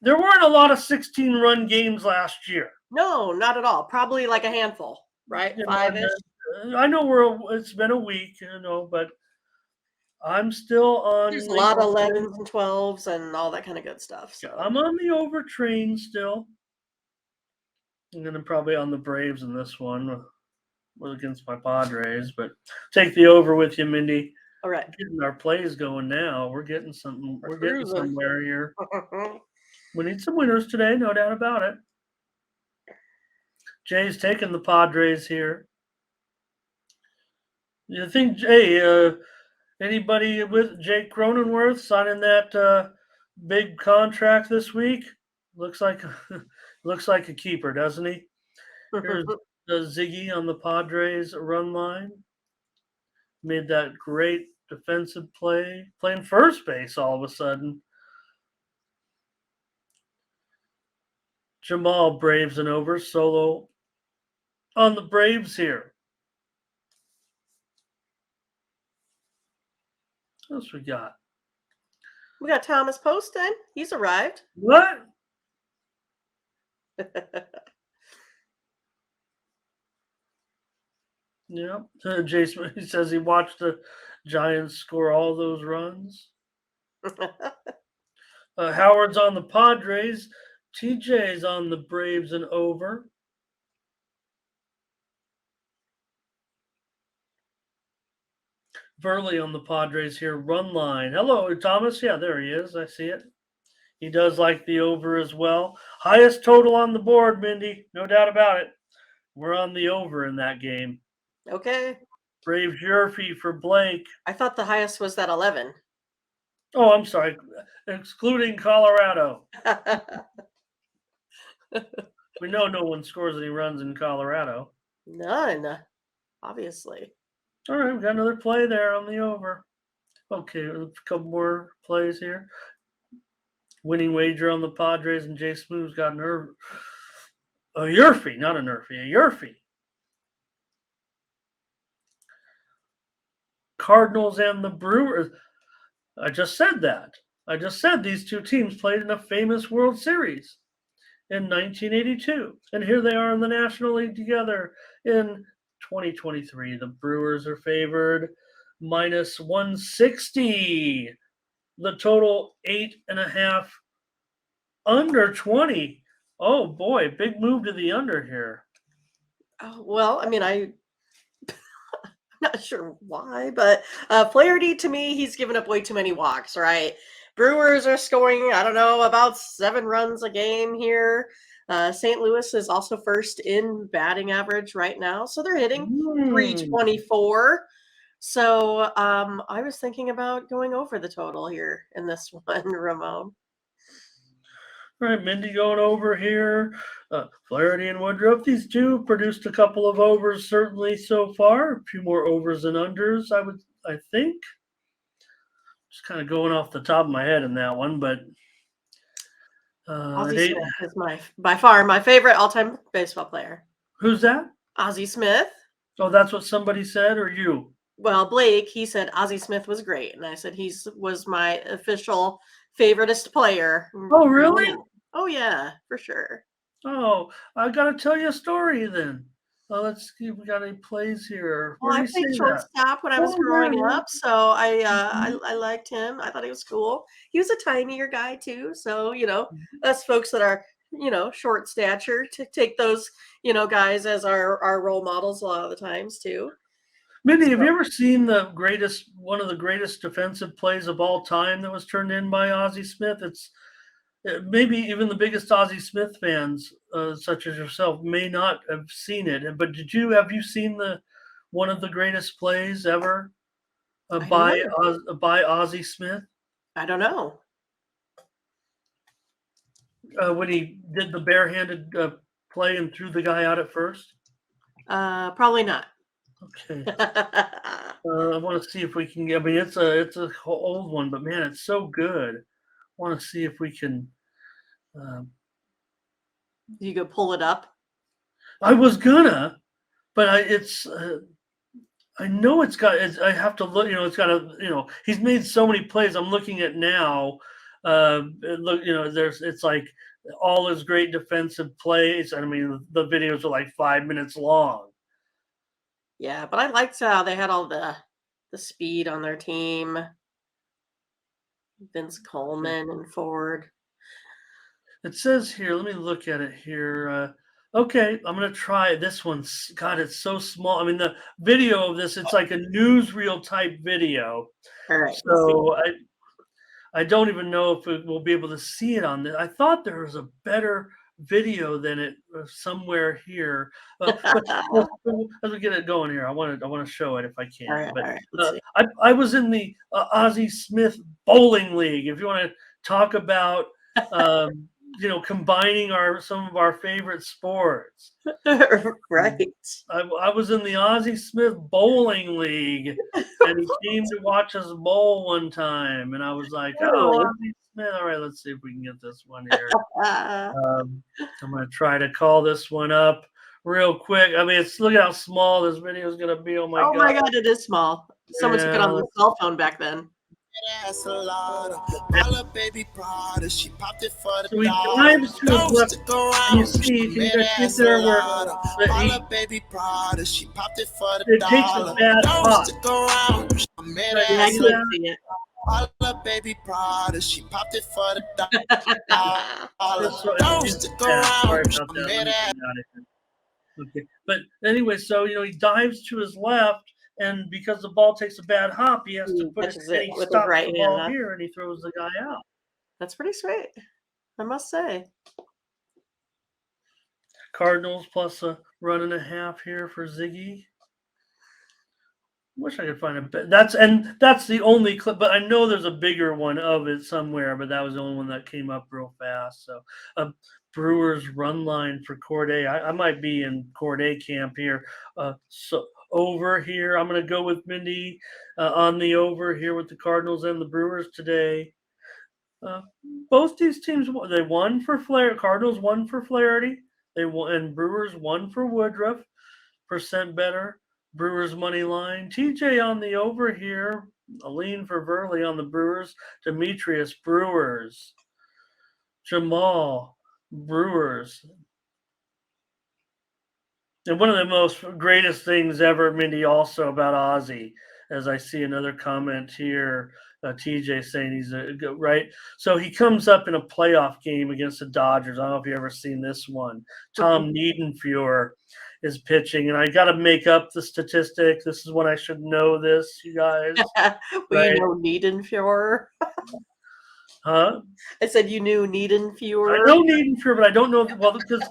There weren't a lot of 16-run games last year. No, not at all. Probably like a handful, right? You know, 5-ish. I know it's been a week, but I'm still There's on a the lot of over. 11s and 12s and all that kind of good stuff. Yeah, So I'm on the over train still. I'm gonna probably on the Braves in this one against my Padres, but take the over with you, Mindy. all right. Getting our plays going now. We're getting something. We're getting Cruising. somewhere here. We need some winners today, no doubt about it. Jay's taking the Padres here. You think, Jay? Anybody with Jake Cronenworth signing that big contract this week? Looks like looks like a keeper, doesn't he? Here's Ziggy on the Padres run line. Made that great defensive play, playing first base all of a sudden. Jamal Braves and over solo on the Braves here. What else we got? We got Thomas Poston. He's arrived. What? Yeah. Jason, he says he watched the Giants score all those runs. Howard's on the Padres. TJ's on the Braves and over. Verley on the Padres here. Run line. Hello, Thomas. Yeah, there he is. I see it. He does like the over as well. Highest total on the board, Mindy. No doubt about it. We're on the over in that game. Okay. Braves Yurfee for Blake. I thought the highest was that 11. Oh, I'm sorry. Excluding Colorado. We know no one scores any runs in Colorado. None, obviously. All right, we got another play there on the over. Okay, a couple more plays here. Winning wager on the Padres, and Jay Smooth's got a Yurfee, not a Nerfie, a Yurfee. Cardinals and the Brewers. I just said that. I just said these two teams played in a famous World Series in 1982. And here they are in the National League together in 2023. The Brewers are favored -160. The total 8.5 Under 20. Oh boy, big move to the under here. Oh, well, I mean, I'm not sure why, but Flaherty, to me, he's given up way too many walks, right? Brewers are scoring, I don't know, about 7 runs a game here. St. Louis is also first in batting average right now, so they're hitting Hmm. 324. So I was thinking about going over the total here in this one, Ramon. All right, Mindy going over here. Flaherty and Woodruff. These two produced a couple of overs certainly so far. A few more overs and unders, I think. Just kind of going off the top of my head in that one, but Ozzie they, Smith is by far my favorite all-time baseball player. who's that? Ozzie Smith. Oh, that's what somebody said, or you? Well, Blake, he said Ozzie Smith was great, and I said was my official favoriteest player. Oh, really? Oh yeah, for sure. Oh, I gotta tell you a story then. Let's see if we got any plays here. Well, Where do I you played say that? shortstop when I was Oh, yeah, growing yeah. up, so Mhm. I liked him. I thought he was cool. He was a tinier guy too, so Mhm. us folks that are short stature to take those guys as our role models a lot of the times too. Mindy, have So you ever seen one of the greatest defensive plays of all time that was turned in by Ozzie Smith? It's maybe even the biggest Ozzie Smith fans, such as yourself, may not have seen it. But have you seen the one of the greatest plays ever I don't know. by Ozzie Smith I don't know. when he did the barehanded play and threw the guy out at first? Probably not. Okay. I want to see if we can get. I mean, it's a old one, but man, it's so good. I want to see if we can. Um, You could pull it up. I was gonna, but I know it's got. I have to look. It's got a. He's made so many plays. I'm looking at now. Look, It's like all his great defensive plays. I mean, the videos are like 5 minutes long. Yeah, but I liked how they had all the speed on their team. Vince Coleman and Ford. It says here, let me look at it here. Okay, I'm gonna try this one. God, it's so small. I mean, the video of this, it's like a newsreel type video. All right, let's see. So I don't even know if we'll be able to see it on this. I thought there was a better video than it somewhere here. But as we get it going here, I want to show it if I can. All But right, let's see. I was in the Ozzie Smith Bowling League. If you want to talk about um, combining some of our favorite sports. Right. I was in the Ozzie Smith Bowling League, and he came to watch us bowl one time, and I was like, "Oh, Really? Ozzie Smith! All right, let's see if we can get this one here." Uh, I'm gonna try to call this one up real quick. I mean, look at how small this video is gonna be. Oh my oh my god! God, it is small. Someone took it Yeah, on the cell phone back then. Ass a lot. Holla, baby Prada. She popped it for the so he dollar. dives to his Don't left, stick and you around. see, She can you made guys see it ass a there where lot. he Holla, baby Prada. She popped it for the it takes a dollar. bad Don't hop? stick around. I made Right, you Yeah, I ass see a can't that? see holla, baby Prada. She popped it for the it. dollar. It's so Don't it's stick bad. Sorry around. about I that. Let made me ass. get out of here. Okay. But anyway, so he dives to his left, and because the ball takes a bad hop, he has to He put it, catches and it he with his stops right the hand, ball huh? here and he throws the guy out. That's pretty sweet, I must say. Cardinals plus a run and a half here for Ziggy. Wish I could find a bit. That's the only clip, but I know there's a bigger one of it somewhere, but that was the only one that came up real fast. So, Brewers run line for Corday. I might be in Corday camp here. So over here, I'm going to go with Mindy on the over here with the Cardinals and the Brewers today. Uh, both these teams they won for Flair. Cardinals won for Flaherty. They won, and Brewers won for Woodruff. Percent better. Brewers money line. TJ on the over here. A lean for Verley on the Brewers. Demetrius Brewers. Jamal Brewers. And one of the most greatest things ever, Mindy, also about Ozzy. as I see another comment here. TJ saying he's a good, right. So he comes up in a playoff game against the Dodgers. I don't know if you ever seen this one. Tom Niedenfuer is pitching, and I got to make up the statistic. This is when I should know this, you guys. Well, you Right. know Niedenfuer. Huh? I said you knew I Niedenfuer. know Niedenfuer, but I don't know. Well, because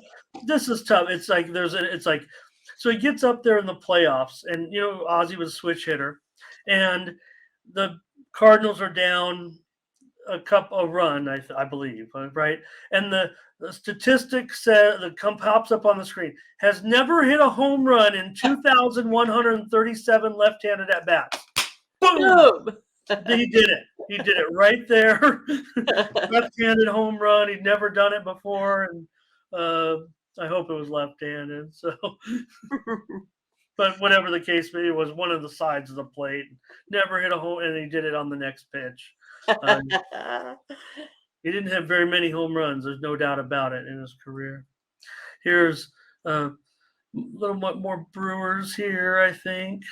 this is tough. It's like it's like, so he gets up there in the playoffs, and Ozzy was a switch hitter, and the Cardinals are down a run, I believe, right? And the statistic said pops up on the screen, has never hit a home run in 2,137 left-handed at bats. Boom! Boom. He did it. He did it right there. Left-handed home run. He'd never done it before, and I hope it was left-handed. So, but whatever the case may be, it was one of the sides of the plate. Never hit a home, and he did it on the next pitch. He didn't have very many home runs. There's no doubt about it in his career. Here's a little bit more Brewers here, I think.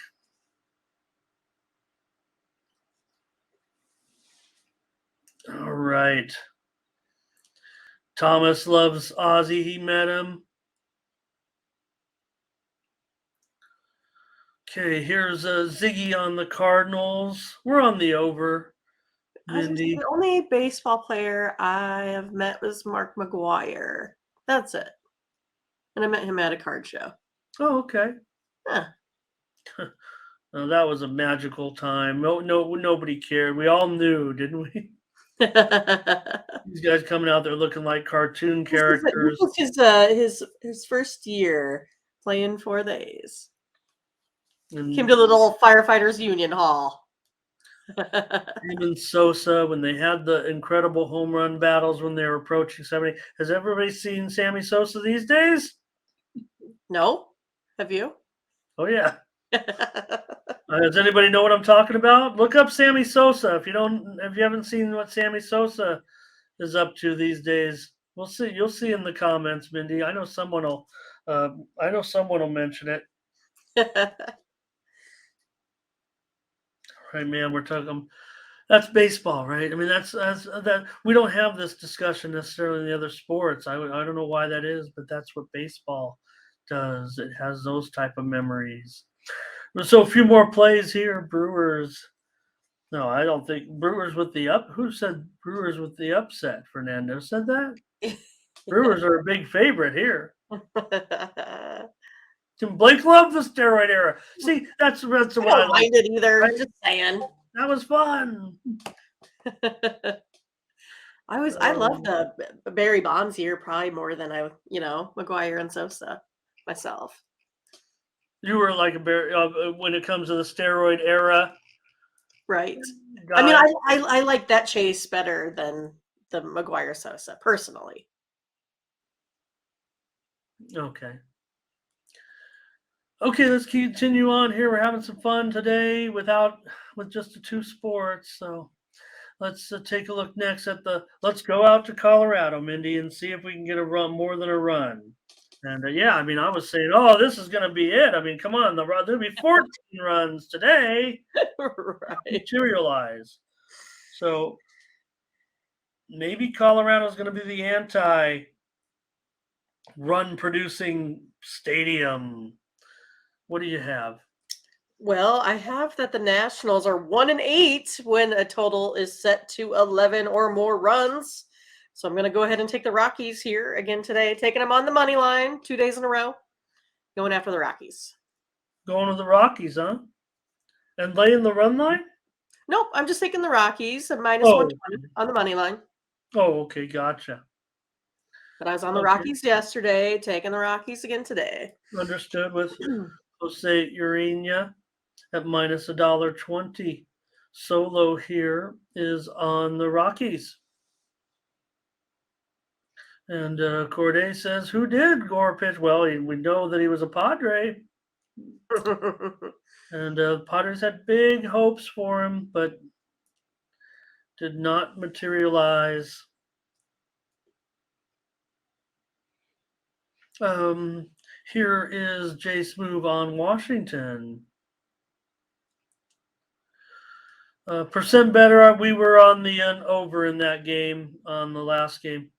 All right. Thomas loves Ozzy. He met him. Okay, here's Ziggy on the Cardinals. We're on the over. Mindy. The only baseball player I have met was Mark McGwire. That's it. And I met him at a card show. Oh, okay. Yeah. That was a magical time. Nobody cared. We all knew, didn't we? These guys coming out there looking like cartoon characters. This was his first year playing for the A's. And Came to the little firefighters union hall. even Sosa, when they had the incredible home run battles when they were approaching 70. Has everybody seen Sammy Sosa these days? No? Have you? Oh, yeah. Does anybody know what I'm talking about? Look up Sammy Sosa. If you haven't seen what Sammy Sosa is up to these days, we'll see. You'll see in the comments, Mindy. I know someone will mention it. Right, man. We're talking. That's baseball, right? I mean, that's that. We don't have this discussion necessarily in the other sports. I don't know why that is, but that's what baseball does. It has those type of memories. So a few more plays here. Brewers. No, I don't think Brewers with the up. Who said Brewers with the upset? Fernando said that. Brewers are a big favorite here. Can Blake love the steroid era? See, that's what I don't mind it either. Right? Just saying. That was fun. I love the Barry Bonds here probably more than McGwire and Sosa myself. You were like a Barry when it comes to the steroid era, right? guy. I mean, I like that chase better than the McGwire Sosa personally. Okay. Okay, let's continue on here. We're having some fun today with just the two sports. So let's take a look next at let's go out to Colorado, Mindy, and see if we can get a run, more than a run. And yeah, I mean, I was saying, oh, this is going to be it. I mean, come on, there'll be 14 runs today. Right. Materialize. So maybe Colorado's going to be the anti-run producing stadium. What do you have? Well, I have that the Nationals are 1-8 when a total is set to 11 or more runs. So I'm going to go ahead and take the Rockies here again today, taking them on the money line 2 days in a row, going after the Rockies. Going with the Rockies, huh? And laying the run line? Nope, I'm just taking the Rockies at minus 120 on the money line. Oh, okay, gotcha. But I was on the Rockies yesterday, taking the Rockies again today. Understood. With Jose Urena at minus $1.20. Solo here is on the Rockies. And Corday says, who did Gore pitch? Well, we know that he was a Padre. And Padres had big hopes for him, but did not materialize. Here is Jace move on Washington. Percent better. We were on the over in that game, on the last game.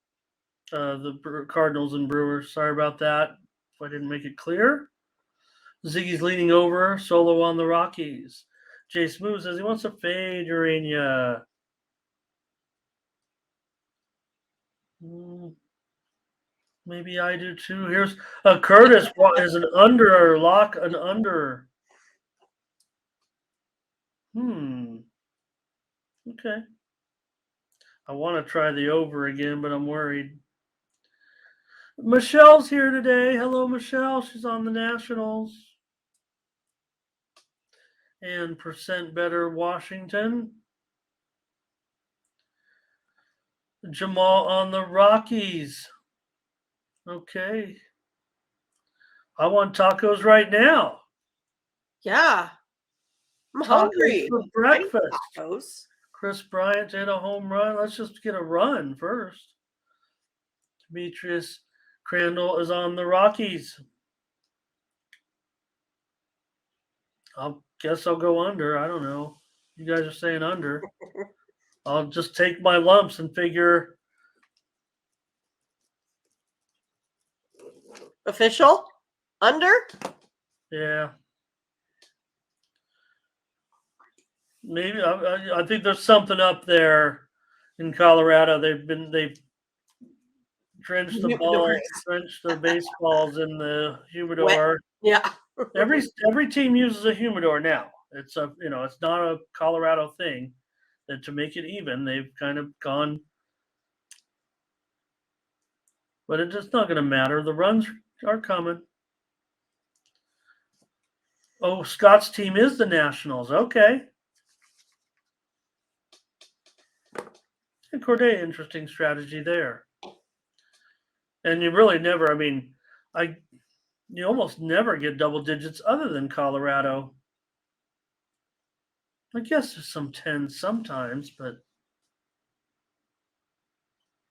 The Cardinals and Brewers. Sorry about that if I didn't make it clear. Ziggy's leaning over, solo on the Rockies. Jay Smooth says he wants to fade Urania. Maybe I do too. Here's Curtis is an under lock, an under. Okay. I want to try the over again, but I'm worried. Michelle's here today. Hello, Michelle. She's on the Nationals. And percent better Washington. Jamal on the Rockies. Okay. I want tacos right now. Yeah. I'm Tacos hungry. for I need breakfast. tacos. Chris Bryant hit a home run. Let's just get a run first. Demetrius Crandall is on the Rockies. I guess I'll go under. I don't know. You guys are saying under. I'll just take my lumps and figure. Official? Under? Yeah. Maybe I think there's something up there in Colorado. They've drenched the balls, drenched the baseballs in the humidor. Wet. Yeah. Every team uses a humidor now. It's it's not a Colorado thing. That to make it even, they've kind of gone, but it's just not going to matter. The runs are coming. Oh, Scott's team is the Nationals. Okay. And Corday, interesting strategy there. And you really never, you almost never get double digits other than Colorado. I guess there's some 10s sometimes, but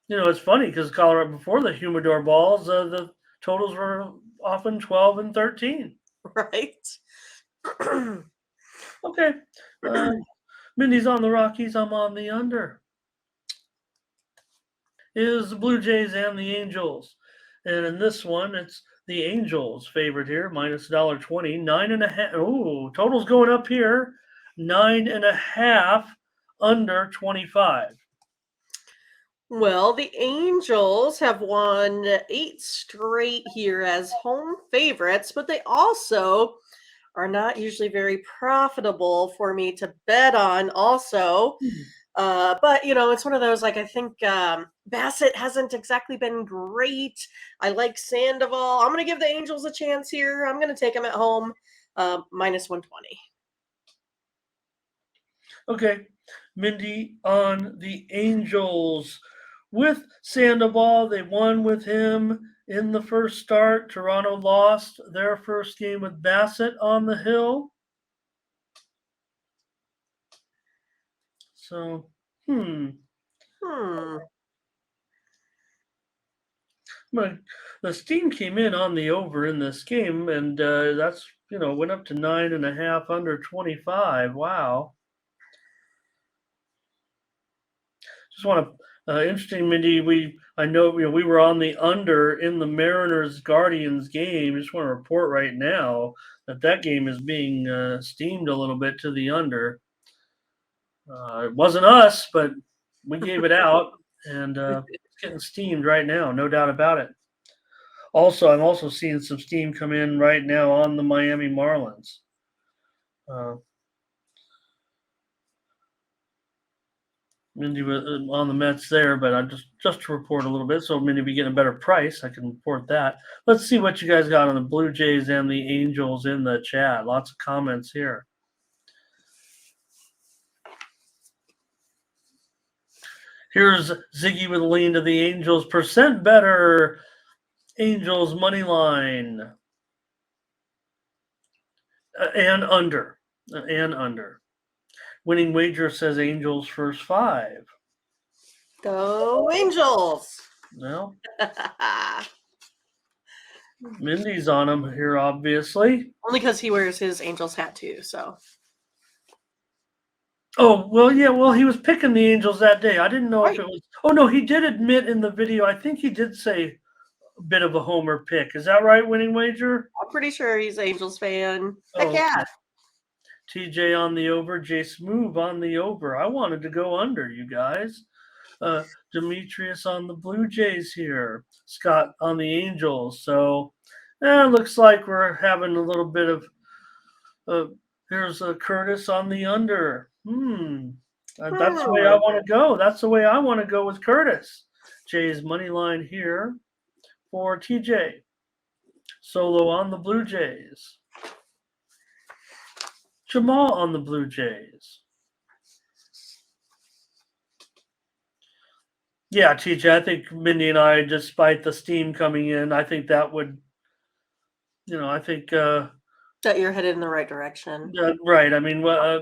it's funny because Colorado, before the humidor balls, the totals were often 12 and 13. Right. Okay. Mindy's on the Rockies. I'm on the under. Is the Blue Jays and the Angels. And in this one, it's the Angels favorite here, minus $1.20, 9.5. Ooh, total's going up here, 9.5 under 25. Well, the Angels have won 8 straight here as home favorites, but they also are not usually very profitable for me to bet on also. But, it's one of those, I think Bassett hasn't exactly been great. I like Sandoval. I'm going to give the Angels a chance here. I'm going to take them at home, minus 120. Okay. Mindy on the Angels. With Sandoval, they won with him in the first start. Toronto lost their first game with Bassett on the hill. So, But the steam came in on the over in this game, and that's went up to 9.5 under 25. Wow. Just want to interesting, Mindy. I know we were on the under in the Mariners Guardians game. Just want to report right now that game is being steamed a little bit to the under. It wasn't us, but we gave it out, and it's getting steamed right now, no doubt about it. Also, I'm also seeing some steam come in right now on the Miami Marlins. Mindy was on the Mets there, but I just to report a little bit, so Mindy be getting a better price. I can report that. Let's see what you guys got on the Blue Jays and the Angels in the chat. Lots of comments here. Here's Ziggy with a lean to the Angels. Percent better. Angels money line. And under. Winning wager says Angels first 5. Go Angels. Well, Mindy's on him here, obviously. Only because he wears his Angels hat too, so. Oh, well, yeah, well, he was picking the Angels that day. I didn't know if Right. it was. Oh, no, he did admit in the video. I think he did say a bit of a homer pick. Is that right, Winning Wager? I'm pretty sure he's Angels fan. Heck Oh, yeah. okay. TJ on the over, J Smoove on the over. I wanted to go under, you guys. Demetrius on the Blue Jays here. Scott on the Angels. So, looks like we're having a little bit of. Here's Curtis on the under. That's the way I want to go. That's the way I want to go with Curtis. Jay's money line here for TJ. Solo on the Blue Jays. Jamal on the Blue Jays. Yeah, TJ, I think Mindy and I, despite the steam coming in, I think that would, I think, That you're headed in the right direction. right. I mean, we're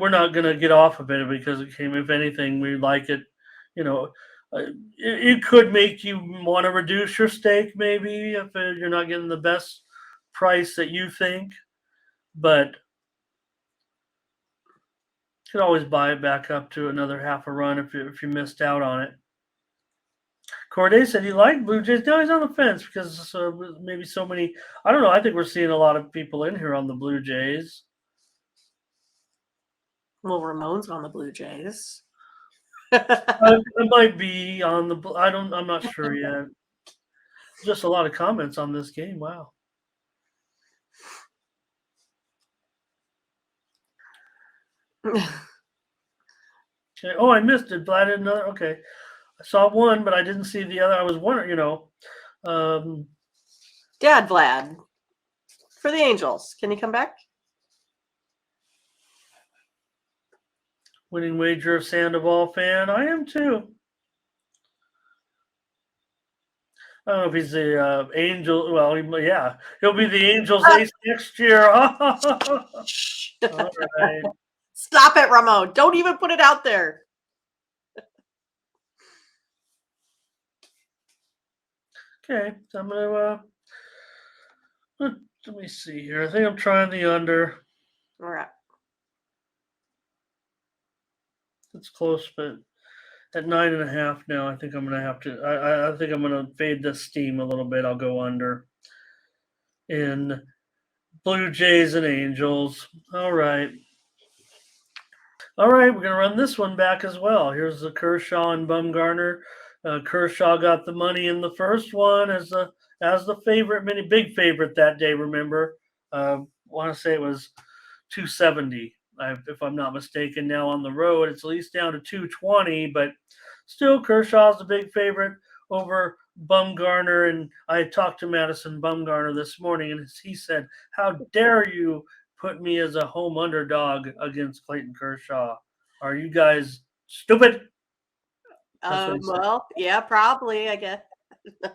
not going to get off of it because it came. If anything, we like it. You know, it could make you want to reduce your stake, maybe if you're not getting the best price that you think. But you could always buy it back up to another half a run if you missed out on it. Corday said he liked Blue Jays. Now he's on the fence because maybe so many. I don't know. I think we're seeing a lot of people in here on the Blue Jays. Well, Ramon's on the Blue Jays. It might be on the. I'm not sure yet. Just a lot of comments on this game. Wow. Okay. Oh, I missed it, but I didn't know. Okay. I saw one, but I didn't see the other. I was wondering, Dad Vlad for the Angels. Can you come back? Winning Wager Sandoval fan. I am too. I don't know if he's the Angel. Well, yeah, he'll be the Angels ace next year. All right. Stop it, Ramon. Don't even put it out there. Okay, so I'm gonna. Let me see here. I think I'm trying the under. All right. It's close, but at 9.5 now, I think I'm gonna have to. I think I'm gonna fade this steam a little bit. I'll go under. In Blue Jays and Angels. All right. All right, we're gonna run this one back as well. Here's the Kershaw and Bumgarner. Kershaw got the money in the first one as the favorite, big favorite that day. Remember, want to say it was 270, if I'm not mistaken. Now on the road, it's at least down to 220, but still Kershaw's the big favorite over Bumgarner. And I talked to Madison Bumgarner this morning, and he said, "How dare you put me as a home underdog against Clayton Kershaw? Are you guys stupid?" Well, yeah, probably, I guess.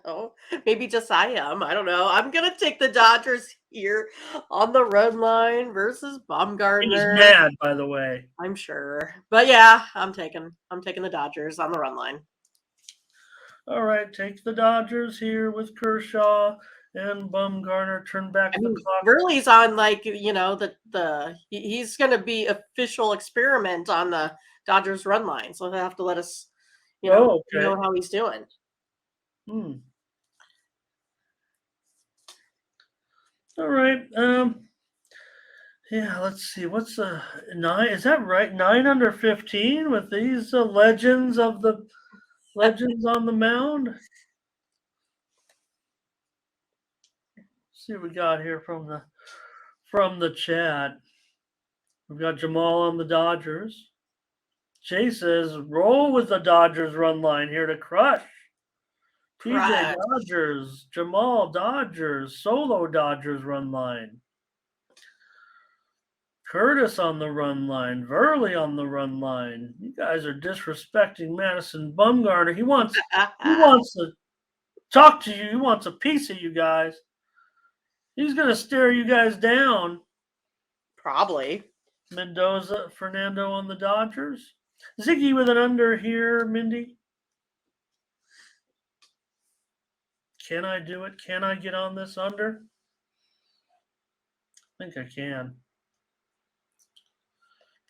No, maybe just I am. I don't know. I'm gonna take the Dodgers here on the run line versus He was Baumgartner. mad, by the way. I'm sure, but yeah, I'm taking the Dodgers on the run line. All right, take the Dodgers here with Kershaw and Bumgarner. Turn back I the mean, clock. Gurley's on he's gonna be official experiment on the Dodgers run line, so he'll have to let us, Oh, okay. know how he's doing. All right. Yeah, let's see. What's 9? Is that right? 9 under 15 with these legends on the mound. Let's see what we got here from the chat. We've got Jamal on the Dodgers. Jay says, "Roll with the Dodgers run line here to crush." PJ Dodgers, Jamal Dodgers, solo Dodgers run line. Curtis on the run line, Verley on the run line. You guys are disrespecting Madison Bumgarner. He wants to talk to you. He wants a piece of you guys. He's gonna stare you guys down. Probably. Mendoza, Fernando on the Dodgers. Ziggy with an under here, Mindy. Can I do it? Can I get on this under? I think I can.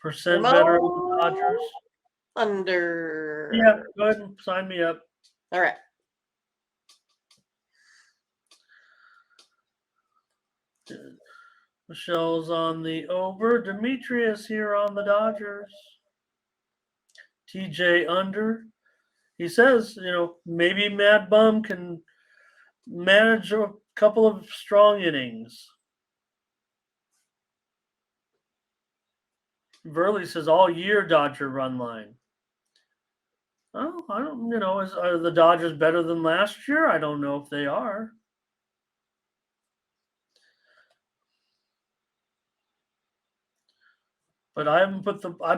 Percent better on the Dodgers. Under. Yeah, go ahead and sign me up. All right. Michelle's on the over. Demetrius here on the Dodgers. TJ under. He says, maybe Mad Bum can manage a couple of strong innings. Verley says all year Dodger run line. Oh, I don't, are the Dodgers better than last year? I don't know if they are. But I'm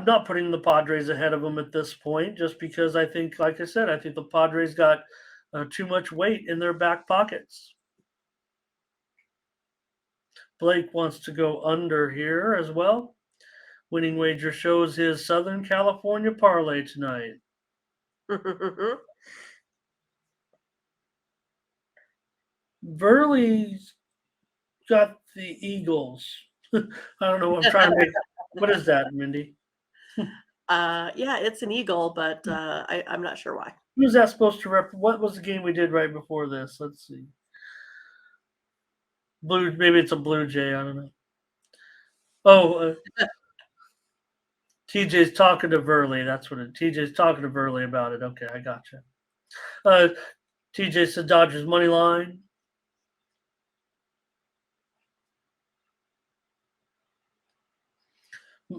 not putting the Padres ahead of them at this point, just because I think, like I said, I think the Padres got too much weight in their back pockets. Blake wants to go under here as well. Winning wager shows his Southern California parlay tonight. Verley's got the Eagles. I don't know what I'm trying to make. What is that, Mindy? Yeah, it's an eagle, but I'm not sure why. Who's that supposed to rep? What was the game we did right before this? Let's see. Maybe it's a Blue Jay. I don't know. Oh, TJ's talking to Verley. That's what TJ's talking to Verley about it. Okay, I gotcha. TJ said Dodgers money line.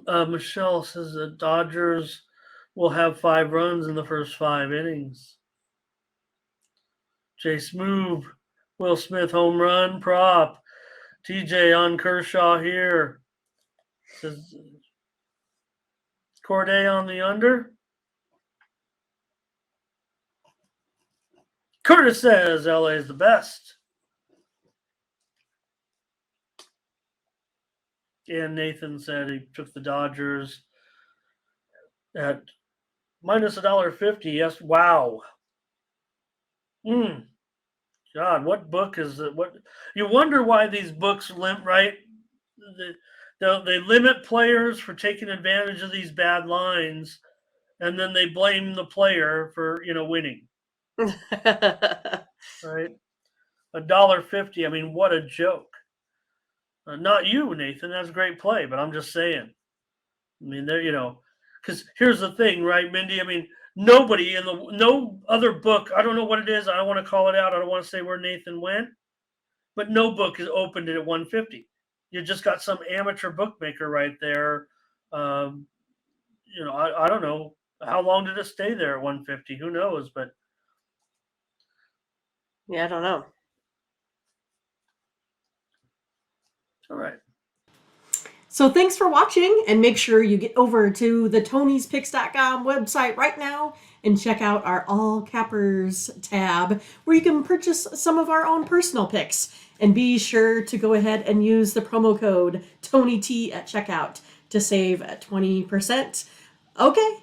Michelle says the Dodgers will have 5 runs in the first 5 innings. Chase move. Will Smith home run prop. TJ on Kershaw here. Says Corday on the under. Curtis says LA is the best. And Nathan said he took the Dodgers at minus $1.50. Yes, wow. God, what book is it? What you wonder why these books limit, right? They limit players for taking advantage of these bad lines, and then they blame the player for winning. Right? $1.50. I mean, what a joke. Not you, Nathan. That's a great play, but I'm just saying. I mean, because here's the thing, right, Mindy? I mean, nobody no other book. I don't know what it is. I don't want to call it out. I don't want to say where Nathan went, but no book is opened at 150. You just got some amateur bookmaker right there. I don't know how long did it stay there at 150. Who knows? But yeah, I don't know. All right. So thanks for watching, and make sure you get over to the Tony'sPicks.com website right now and check out our All Cappers tab, where you can purchase some of our own personal picks. And be sure to go ahead and use the promo code TonyT at checkout to save 20%. Okay,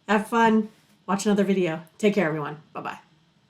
have fun. Watch another video. Take care, everyone. Bye-bye.